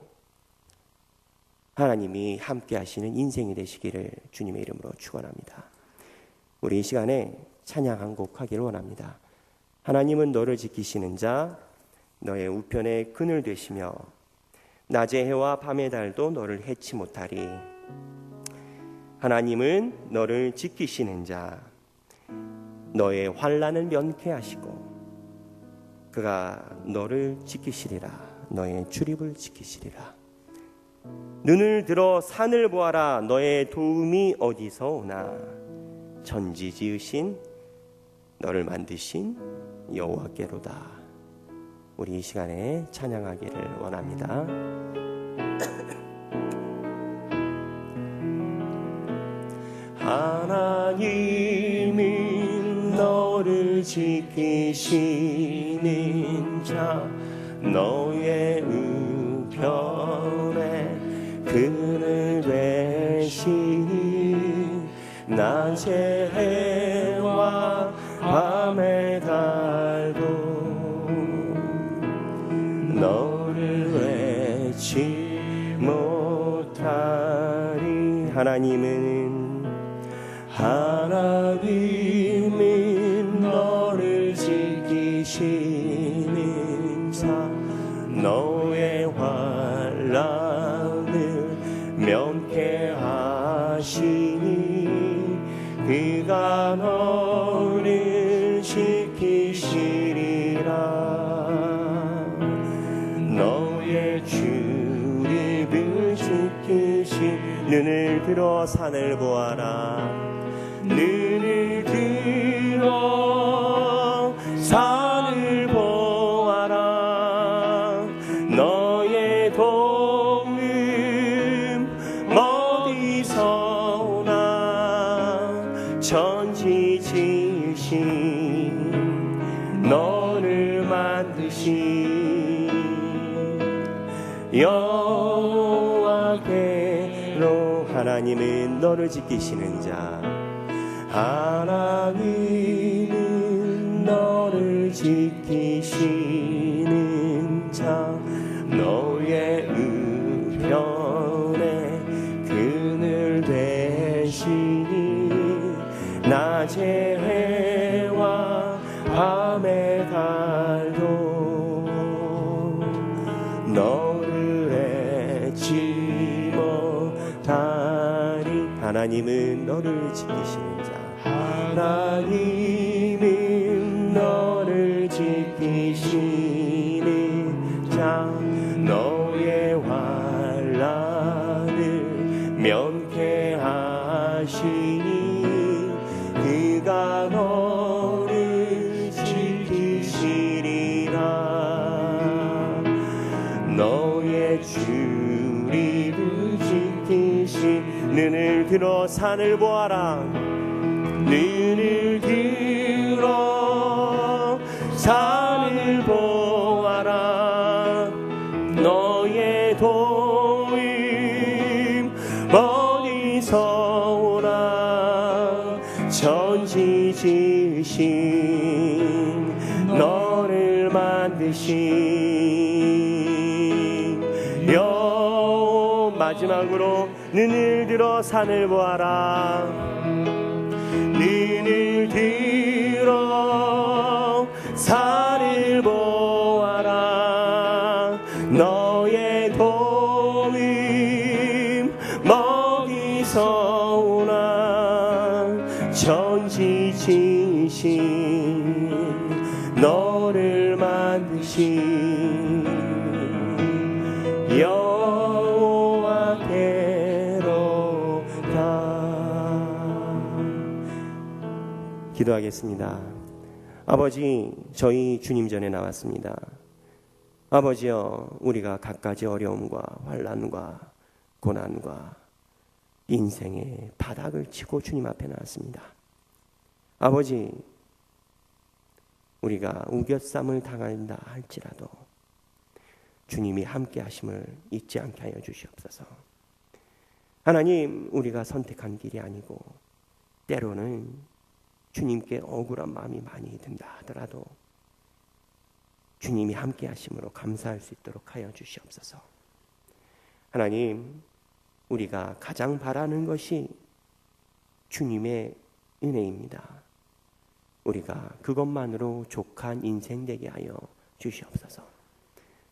하나님이 함께 하시는 인생이 되시기를 주님의 이름으로 축원합니다. 우리 이 시간에 찬양 한 곡 하기를 원합니다. 하나님은 너를 지키시는 자, 너의 우편에 그늘 되시며 낮의 해와 밤의 달도 너를 해치 못하리. 하나님은 너를 지키시는 자, 너의 환난을 면케하시고 그가 너를 지키시리라. 너의 출입을 지키시리라. 눈을 들어 산을 보아라. 너의 도움이 어디서 오나. 천지 지으신 너를 만드신 여호와께로다. 우리 이 시간에 찬양하기를 원합니다. 하나님이 너를 지키시는 자, 너의 우편에 그늘 되시니 낮의 해와 밤의 달도 너를 외치 못하리. 하나님이 너를 지키시는 자, 너의 환난을 면케하시니 그가 너를 지키시리라. 너의 출입을 지키시. 눈을 들어 산을 보아라. 눈을 들어 산을 보아라. 너의 도움 어디서 오나. 천지 지으신 너를 만드신 여호와께로. 하나님은 너를 지키시는 자, 하나님은 너를 지키시는 자, 너의 우편에 그늘 되시니 낮의 해와 밤의 달도 너를 해치 못하리. 하나님은 너를 지키시는 자, 하나님은 너를 지키시는 자, 너의 환난을 면케하시니 그가 너를 지키시리라. 너의 출입을 지키시. 눈을 들어 산을 보아라. 눈을 들어 산을 보아라. 너의 도움 어디서 오나. 천지 지으신 너를 만드신 마지막으로 눈을 들어 산을 보아라. 눈을 들어 산을 보아라. 너의 도움 어디서 오나. 전지지신 너를 만드신 여호와께로 가. 기도하겠습니다. 아버지, 저희 주님 전에 나왔습니다. 아버지여, 우리가 갖가지 어려움과 환난과 고난과 인생의 바닥을 치고 주님 앞에 나왔습니다. 아버지, 우리가 우겨쌈을 당한다 할지라도 주님이 함께 하심을 잊지 않게 하여 주시옵소서. 하나님, 우리가 선택한 길이 아니고 때로는 주님께 억울한 마음이 많이 든다 하더라도 주님이 함께 하심으로 감사할 수 있도록 하여 주시옵소서. 하나님, 우리가 가장 바라는 것이 주님의 은혜입니다. 우리가 그것만으로 족한 인생 되게 하여 주시옵소서.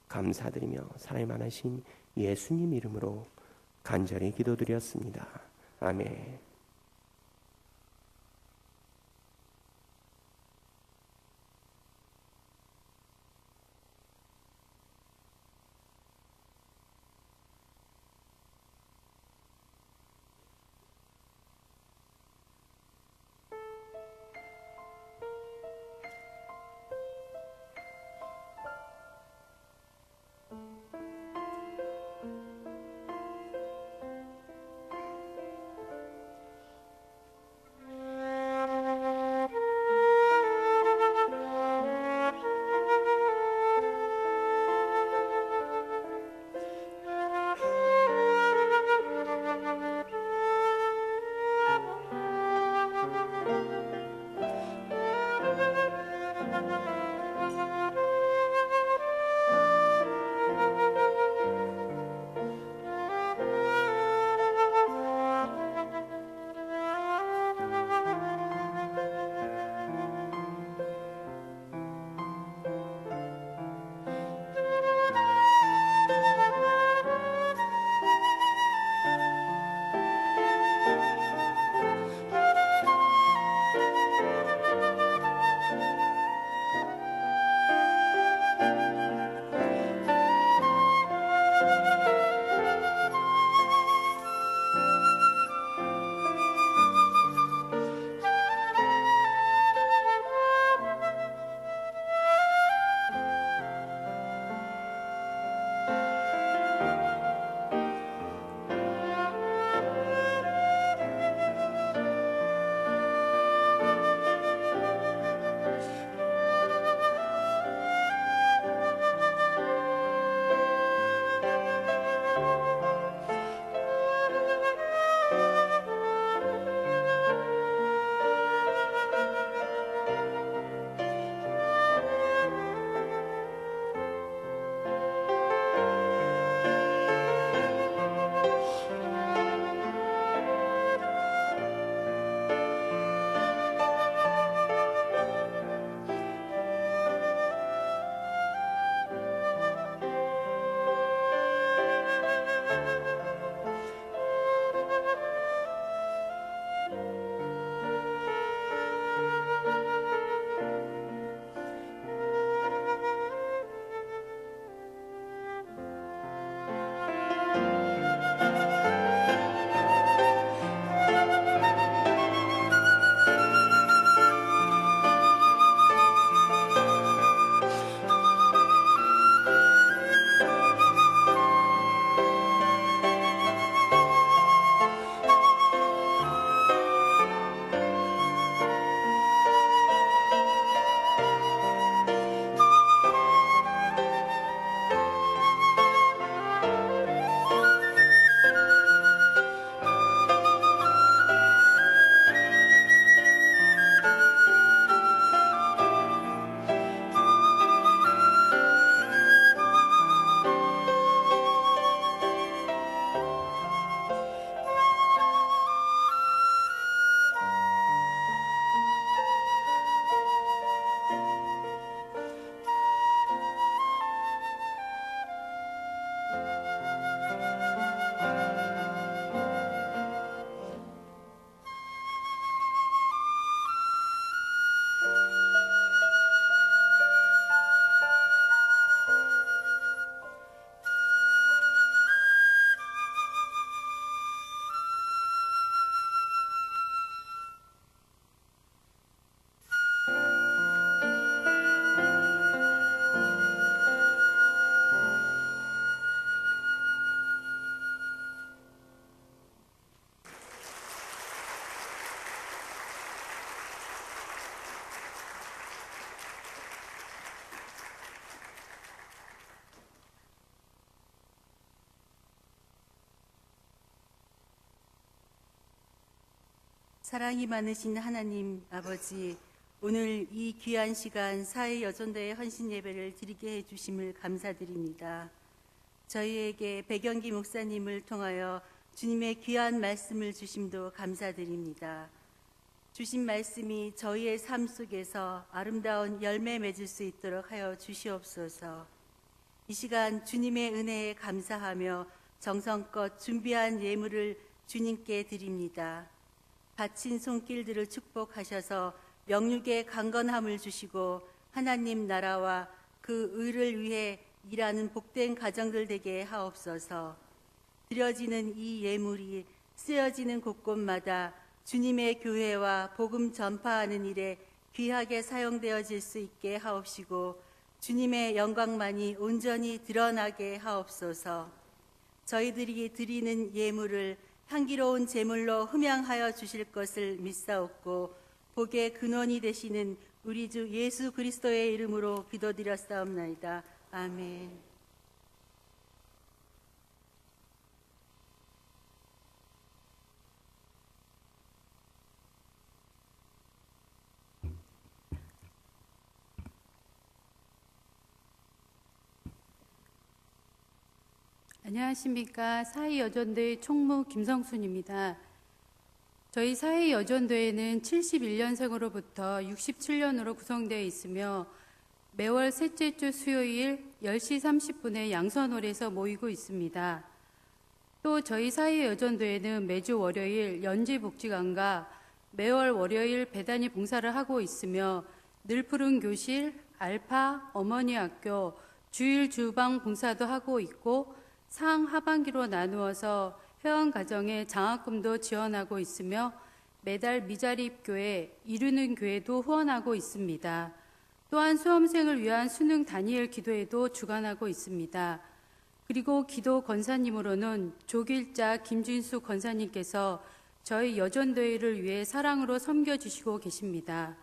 감사드리며 사랑이 많으신 예수님 이름으로 간절히 기도드렸습니다. 아멘. 사랑이 많으신 하나님 아버지, 오늘 이 귀한 시간 사회여전도회 헌신 예배를 드리게 해주심을 감사드립니다. 저희에게 백영기 목사님을 통하여 주님의 귀한 말씀을 주심도 감사드립니다. 주신 말씀이 저희의 삶 속에서 아름다운 열매 맺을 수 있도록 하여 주시옵소서. 이 시간 주님의 은혜에 감사하며 정성껏 준비한 예물을 주님께 드립니다. 바친 손길들을 축복하셔서 명육의 강건함을 주시고 하나님 나라와 그 의를 위해 일하는 복된 가정들 되게 하옵소서. 드려지는 이 예물이 쓰여지는 곳곳마다 주님의 교회와 복음 전파하는 일에 귀하게 사용되어질 수 있게 하옵시고 주님의 영광만이 온전히 드러나게 하옵소서. 저희들이 드리는 예물을 향기로운 제물로 흠양하여 주실 것을 믿사옵고 복의 근원이 되시는 우리 주 예수 그리스도의 이름으로 기도드렸사옵나이다. 아멘. 안녕하십니까. 사회여전도회 총무 김성순입니다. 저희 사회여전도회는 71년생으로부터 67년으로 구성되어 있으며 매월 셋째 주 수요일 10시 30분에 양선홀에서 모이고 있습니다. 또 저희 사회여전도회는 매주 월요일 연지복지관과 매월 월요일 배단위 봉사를 하고 있으며 늘푸른 교실, 알파, 어머니학교, 주일 주방 봉사도 하고 있고 상 하반기로 나누어서 회원가정에 장학금도 지원하고 있으며 매달 미자립교회, 이루는 교회도 후원하고 있습니다. 또한 수험생을 위한 수능 다니엘 기도회도 주관하고 있습니다. 그리고 기도 권사님으로는 조길자 김진수 권사님께서 저희 여전도회를 위해 사랑으로 섬겨주시고 계십니다.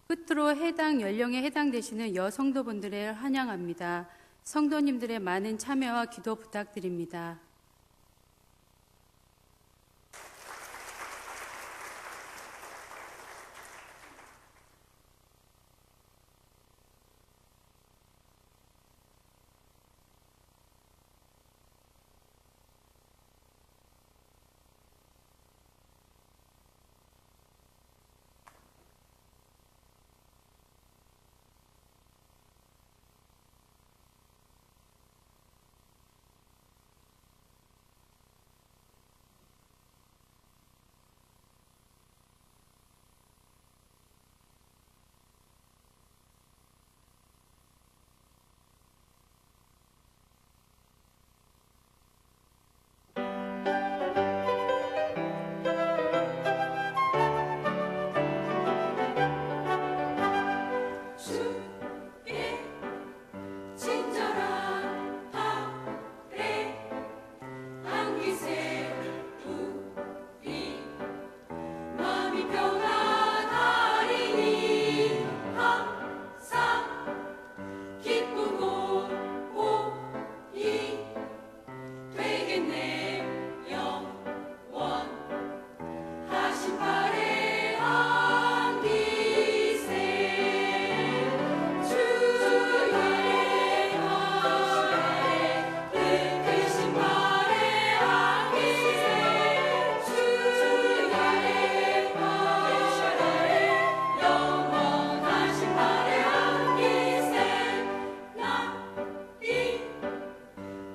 끝으로 해당 연령에 해당되시는 여성도분들을 환영합니다. 성도님들의 많은 참여와 기도 부탁드립니다.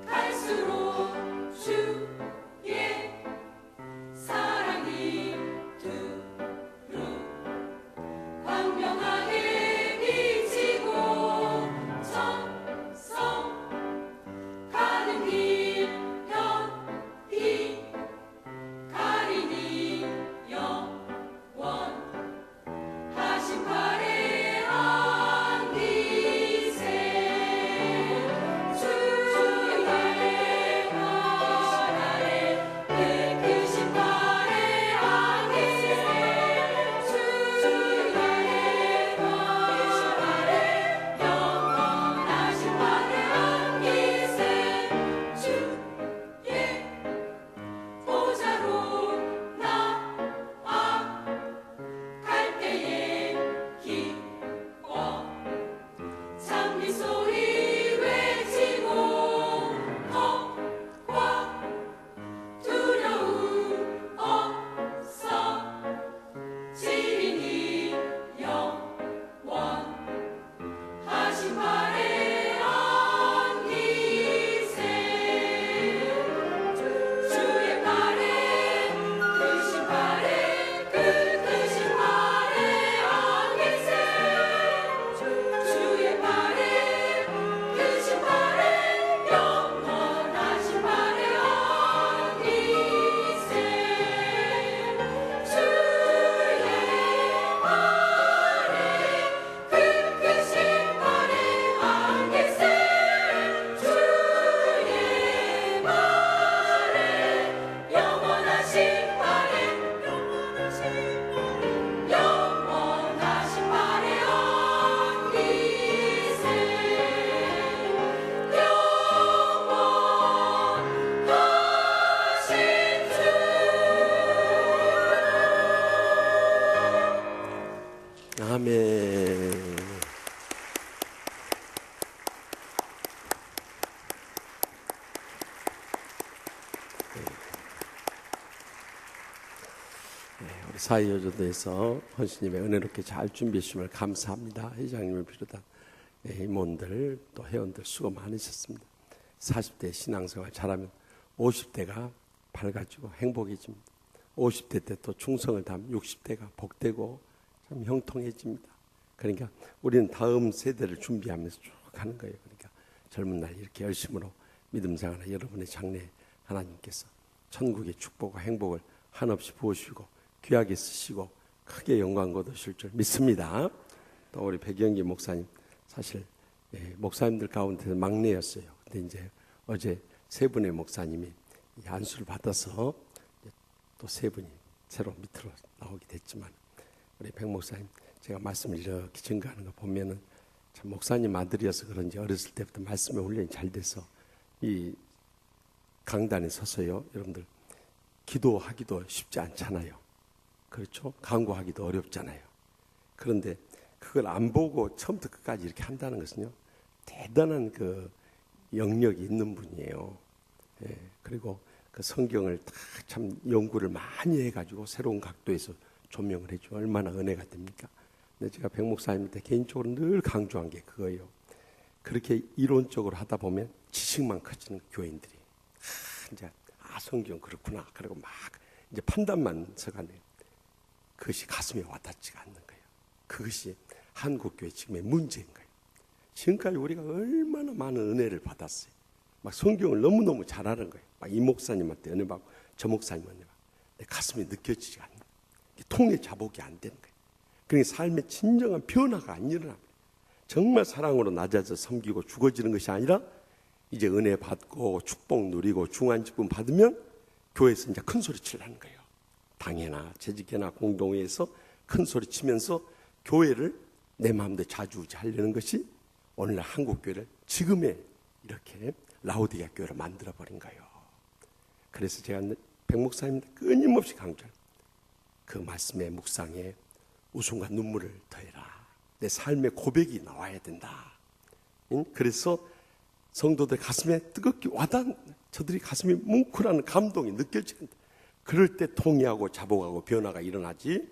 갈수록 주 사회여전도에서 헌신예배 은혜롭게 잘 준비해 주심을 감사합니다. 회장님을 비롯한 임원들 또 회원들 수고 많으셨습니다. 40대 신앙생활 잘하면 50대가 밝아지고 행복해집니다. 50대 때 또 충성을 다하면 60대가 복되고 참 형통해집니다. 그러니까 우리는 다음 세대를 준비하면서 쭉 가는 거예요. 그러니까 젊은 날 이렇게 열심으로 믿음 생활에 여러분의 장래 하나님께서 천국의 축복과 행복을 한없이 부어주시고 귀하게 쓰시고 크게 영광 거두실 줄 믿습니다. 또 우리 백영기 목사님 사실 목사님들 가운데서 막내였어요. 근데 이제 어제 세 분의 목사님이 안수를 받아서 또 세 분이 새로 밑으로 나오게 됐지만 우리 백 목사님 제가 말씀을 이렇게 증거하는 거 보면은 참 목사님 아들이어서 그런지 어렸을 때부터 말씀에 훈련이 잘 돼서 이 강단에 서서요 여러분들 기도하기도 쉽지 않잖아요. 그렇죠? 강구하기도 어렵잖아요. 그런데 그걸 안 보고 처음부터 끝까지 이렇게 한다는 것은요 대단한 그 영역이 있는 분이에요. 예, 그리고 그 성경을 다 참 연구를 많이 해가지고 새로운 각도에서 조명을 해주면 얼마나 은혜가 됩니까? 근데 제가 백 목사님한테 개인적으로 늘 강조한 게 그거예요. 그렇게 이론적으로 하다 보면 지식만 커지는 교인들이 이제 성경 그렇구나. 그리고 막 이제 판단만 서가네요. 그것이 가슴에 와닿지가 않는 거예요. 그것이 한국교회 지금의 문제인 거예요. 지금까지 우리가 얼마나 많은 은혜를 받았어요. 막 성경을 너무너무 잘 아는 거예요. 막 이 목사님한테 은혜 받고 저 목사님한테 은혜 받고 내 가슴에 느껴지지가 않는 거예요. 통에 자복이 안 되는 거예요. 그러니까 삶의 진정한 변화가 안 일어납니다. 정말 사랑으로 낮아져 섬기고 죽어지는 것이 아니라 이제 은혜 받고 축복 누리고 중환직분 받으면 교회에서 이제 큰 소리 치려는 거예요. 당회나 재직회나 공동회에서 큰 소리 치면서 교회를 내 마음대로 좌지우지하려는 것이 오늘날 한국교회를 지금의 이렇게 라오디게아 교회로 만들어버린 거예요. 그래서 제가 백 목사님한테 끊임없이 강조해요. 그 말씀의 묵상에 웃음과 눈물을 더해라. 내 삶의 고백이 나와야 된다. 그래서 성도들 가슴에 뜨겁게 와닿는 저들이 가슴이 뭉클하는 감동이 느껴진다. 그럴 때 통이하고 자복하고 변화가 일어나지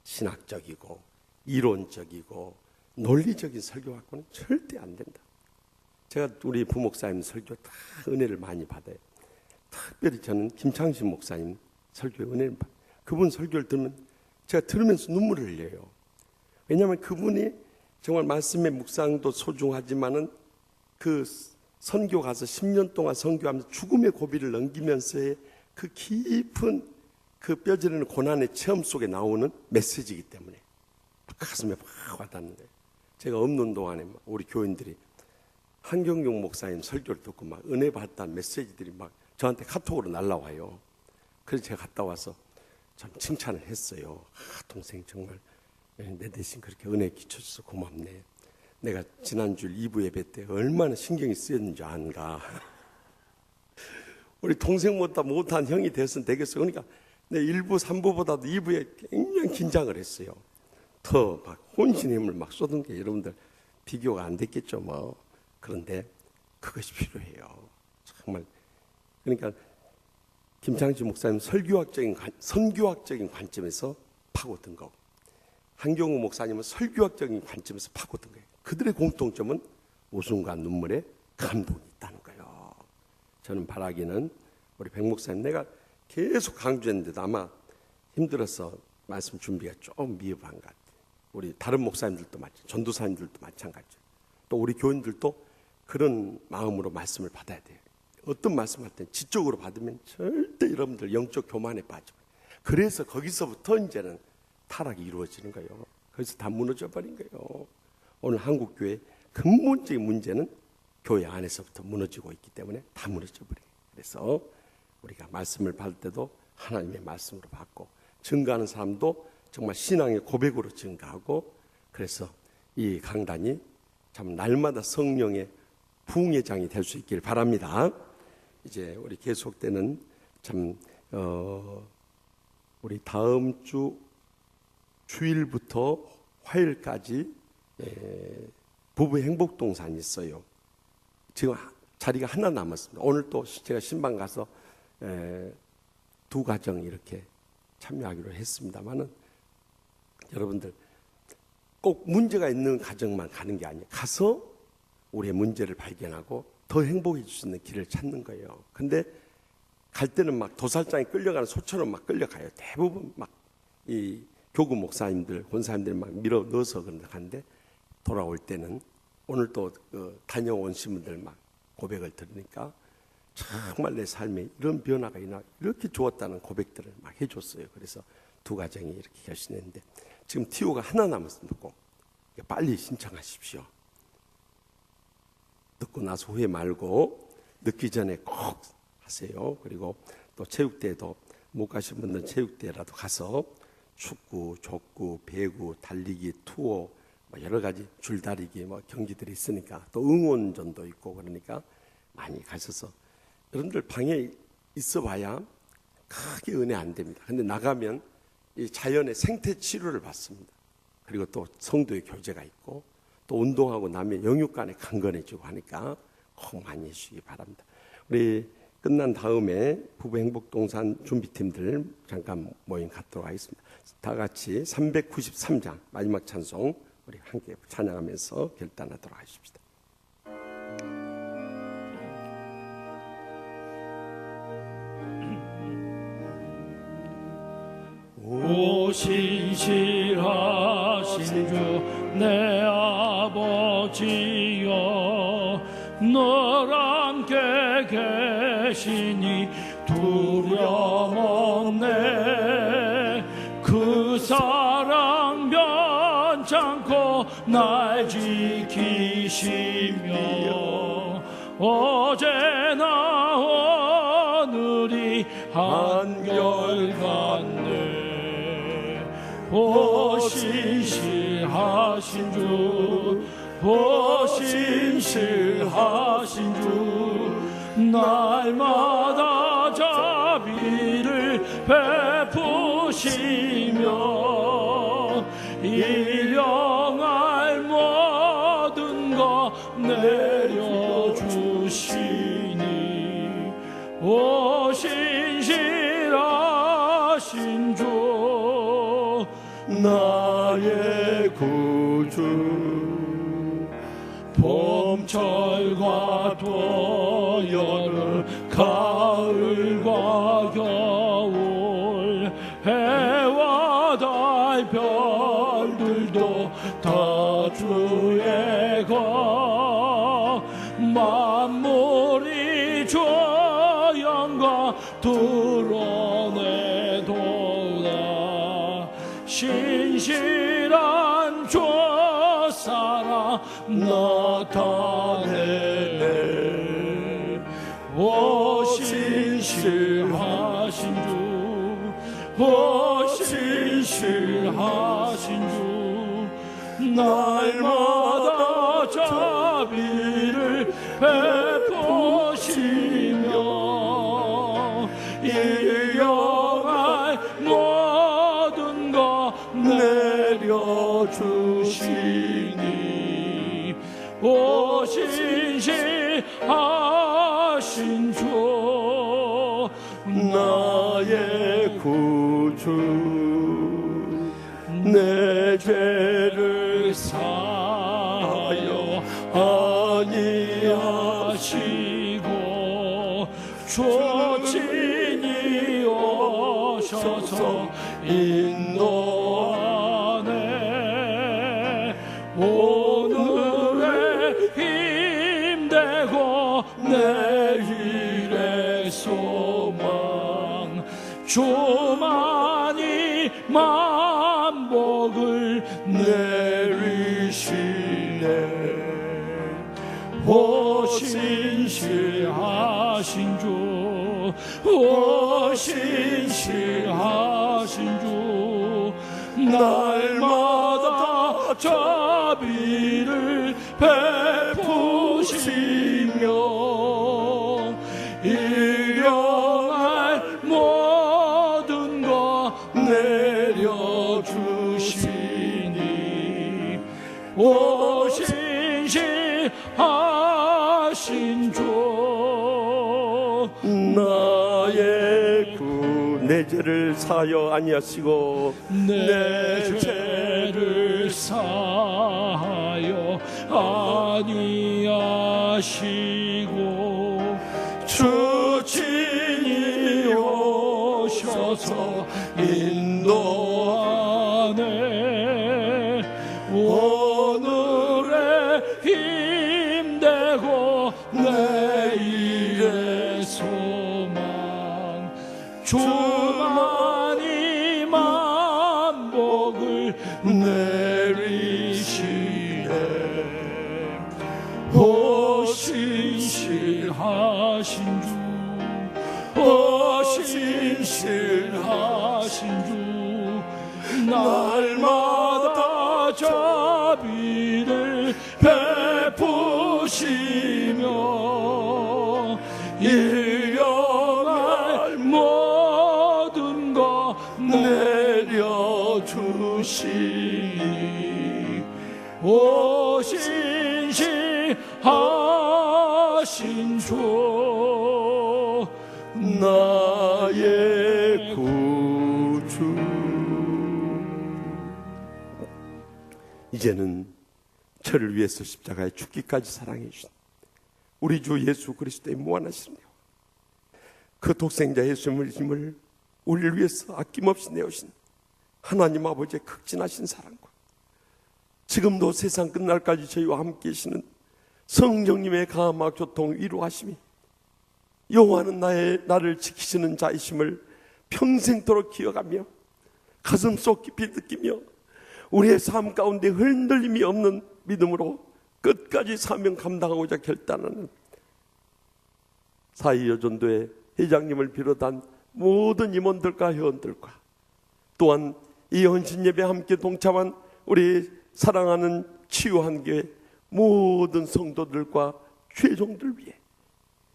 신학적이고 이론적이고 논리적인 설교 갖고는 절대 안 된다. 제가 우리 부목사님 설교 다 은혜를 많이 받아요. 특별히 저는 김창신 목사님 설교에 은혜를 받아요. 그분 설교를 들으면 제가 들으면서 눈물을 흘려요. 왜냐하면 그분이 정말 말씀의 묵상도 소중하지만은 그 선교 가서 10년 동안 선교하면서 죽음의 고비를 넘기면서의 그 깊은 그 뼈저리는 고난의 체험 속에 나오는 메시지이기 때문에 가슴에 팍 와닿는 거예요. 제가 없는 동안에 우리 교인들이 한경용 목사님 설교를 듣고 막 은혜 받았다는 메시지들이 막 저한테 카톡으로 날라와요. 그래서 제가 갔다 와서 참 칭찬을 했어요. 동생 정말 내 대신 그렇게 은혜 끼쳐줘서 고맙네. 내가 지난주 2부 예배 때 얼마나 신경이 쓰였는지 안가. 우리 동생보다 못한 형이 됐으면 되겠어. 그러니까 내 1부 3부보다도 2부에 굉장히 긴장을 했어요. 더 막 혼신의 힘을 막 쏟은 게 여러분들 비교가 안 됐겠죠 뭐. 그런데 그것이 필요해요. 정말. 그러니까 김창진 목사님 선교학적인 관점에서 파고든 거고 한경우 목사님은 설교학적인 관점에서 파고든 거예요. 그들의 공통점은 웃음과 눈물에 감동이 있다는 거예요. 저는 바라기는 우리 백 목사님 내가 계속 강조했는데도 아마 힘들어서 말씀 준비가 좀 미흡한 것 같아요. 우리 다른 목사님들도 마찬가지, 전도사님들도 마찬가지. 또 우리 교인들도 그런 마음으로 말씀을 받아야 돼요. 어떤 말씀할 때 지적으로 받으면 절대 여러분들 영적 교만에 빠져요. 그래서 거기서부터 이제는 타락이 이루어지는 거예요. 거기서 다 무너져 버린 거예요. 오늘 한국교회의 근본적인 문제는 교회 안에서부터 무너지고 있기 때문에 다 무너져 버려요. 그래서 우리가 말씀을 받을 때도 하나님의 말씀으로 받고 증거하는 사람도 정말 신앙의 고백으로 증거하고 그래서 이 강단이 참 날마다 성령의 부흥회장이 될 수 있기를 바랍니다. 이제 우리 계속되는 참 우리 다음 주 주일부터 화요일까지 부부 행복동산이 있어요. 지금 자리가 하나 남았습니다. 오늘 또 제가 신방 가서 두 가정 이렇게 참여하기로 했습니다만은 여러분들 꼭 문제가 있는 가정만 가는 게 아니에요. 가서 우리의 문제를 발견하고 더 행복해질 수 있는 길을 찾는 거예요. 근데 갈 때는 막 도살장에 끌려가는 소처럼 막 끌려가요. 대부분 막 이 교구 목사님들, 권사님들 막 밀어 넣어서 그런데 돌아올 때는 오늘 또 다녀오신 분들 막 고백을 들으니까 정말 내 삶에 이런 변화가 있나, 이렇게 좋았다는 고백들을 막 해줬어요. 그래서 두 가정이 이렇게 결심했는데 지금 TO가 하나 남았습니다. 꼭 빨리 신청하십시오. 듣고 나서 후회 말고 늦기 전에 꼭 하세요. 그리고 또 체육대회도 못 가신 분들은 체육대회라도 가서 축구, 족구, 배구, 달리기, 투어, 뭐 여러 가지 줄다리기 뭐 경기들이 있으니까 또 응원전도 있고 그러니까 많이 가셔서 여러분들 방에 있어봐야 크게 은혜 안 됩니다. 근데 나가면 이 자연의 생태 치료를 받습니다. 그리고 또 성도의 교제가 있고 또 운동하고 나면 영육간에 강건해지고 하니까 꼭 많이 해주시기 바랍니다. 우리 끝난 다음에 부부 행복동산 준비팀들 잠깐 모임 갖도록 하겠습니다. 다 같이 393장 마지막 찬송 우리 함께 찬양하면서 결단하도록 하십시다. 오 신실하신 주 내 아버지여, 늘 함께 계시니 두려움 없네. 그 사랑 변치 않고 날 지키시며 어제나 오늘이 한결같네. 오 신실하신 주, 오 신실하신 주, 날마다 자비를 베푸시며 일용할 모든 것 내려주시니 오 신실하신 주, 나의 구주. 봄철과 또 여름, 가을과 겨울, 해와 달 별들도 다 주의 것. 만물이 주 영광 드러내도다. 신실한 주 사랑 나타내네. 오 신실하신 주, 오 신실하신 주, 날마다 자비를 베푸시며 일용할 모든 것 내려주시니 오 신실하신 주, 나의 구주. 내 죄를 사하여 아니하시고 주친이 오셔서 인도하네. 오늘의 힘되고 내일의 소망, 주만이 만복을 내리시네. 오 신실하신 주, 오 신실하신 주, 날마다 자비를 베푸시며 일용할 모든 것 내려주시니 오 신실하신 주, 나의 구 내 죄를 사하여 아니하시고 내 죄를 사하여 아니하시고 주 친히 오셔서 인도하네. 오늘의 힘되고 내일의 소망 주만이 만복을 내리시네. 오 신실하신 주, 오 신실하신 주, 날마다 자비를 베푸시며 일용할 모든 것 내려주시니 오 신실하신 주 나의 구주. 이제는 저를 위해서 십자가에 죽기까지 사랑해 주신 우리 주 예수 그리스도의 무한하신 은혜와 그 독생자 예수님을 우리를 위해서 아낌없이 내오신 하나님 아버지의 극진하신 사랑과 지금도 세상 끝날까지 저희와 함께 계시는 성령님의 감화 교통 위로하심이 여호와는 나를 지키시는 자이심을 평생토록 기억하며 가슴속 깊이 느끼며 우리의 삶 가운데 흔들림이 없는 믿음으로 끝까지 사명 감당하고자 결단하는 사이여전도회 회장님을 비롯한 모든 임원들과 회원들과 또한 이 헌신예배에 함께 동참한 우리 사랑하는 치유한교회 모든 성도들과 죄종들 위해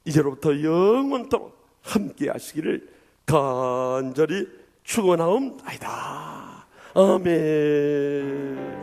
이제로부터 영원토록 함께 하시기를 간절히 축원하옵나이다. 아멘.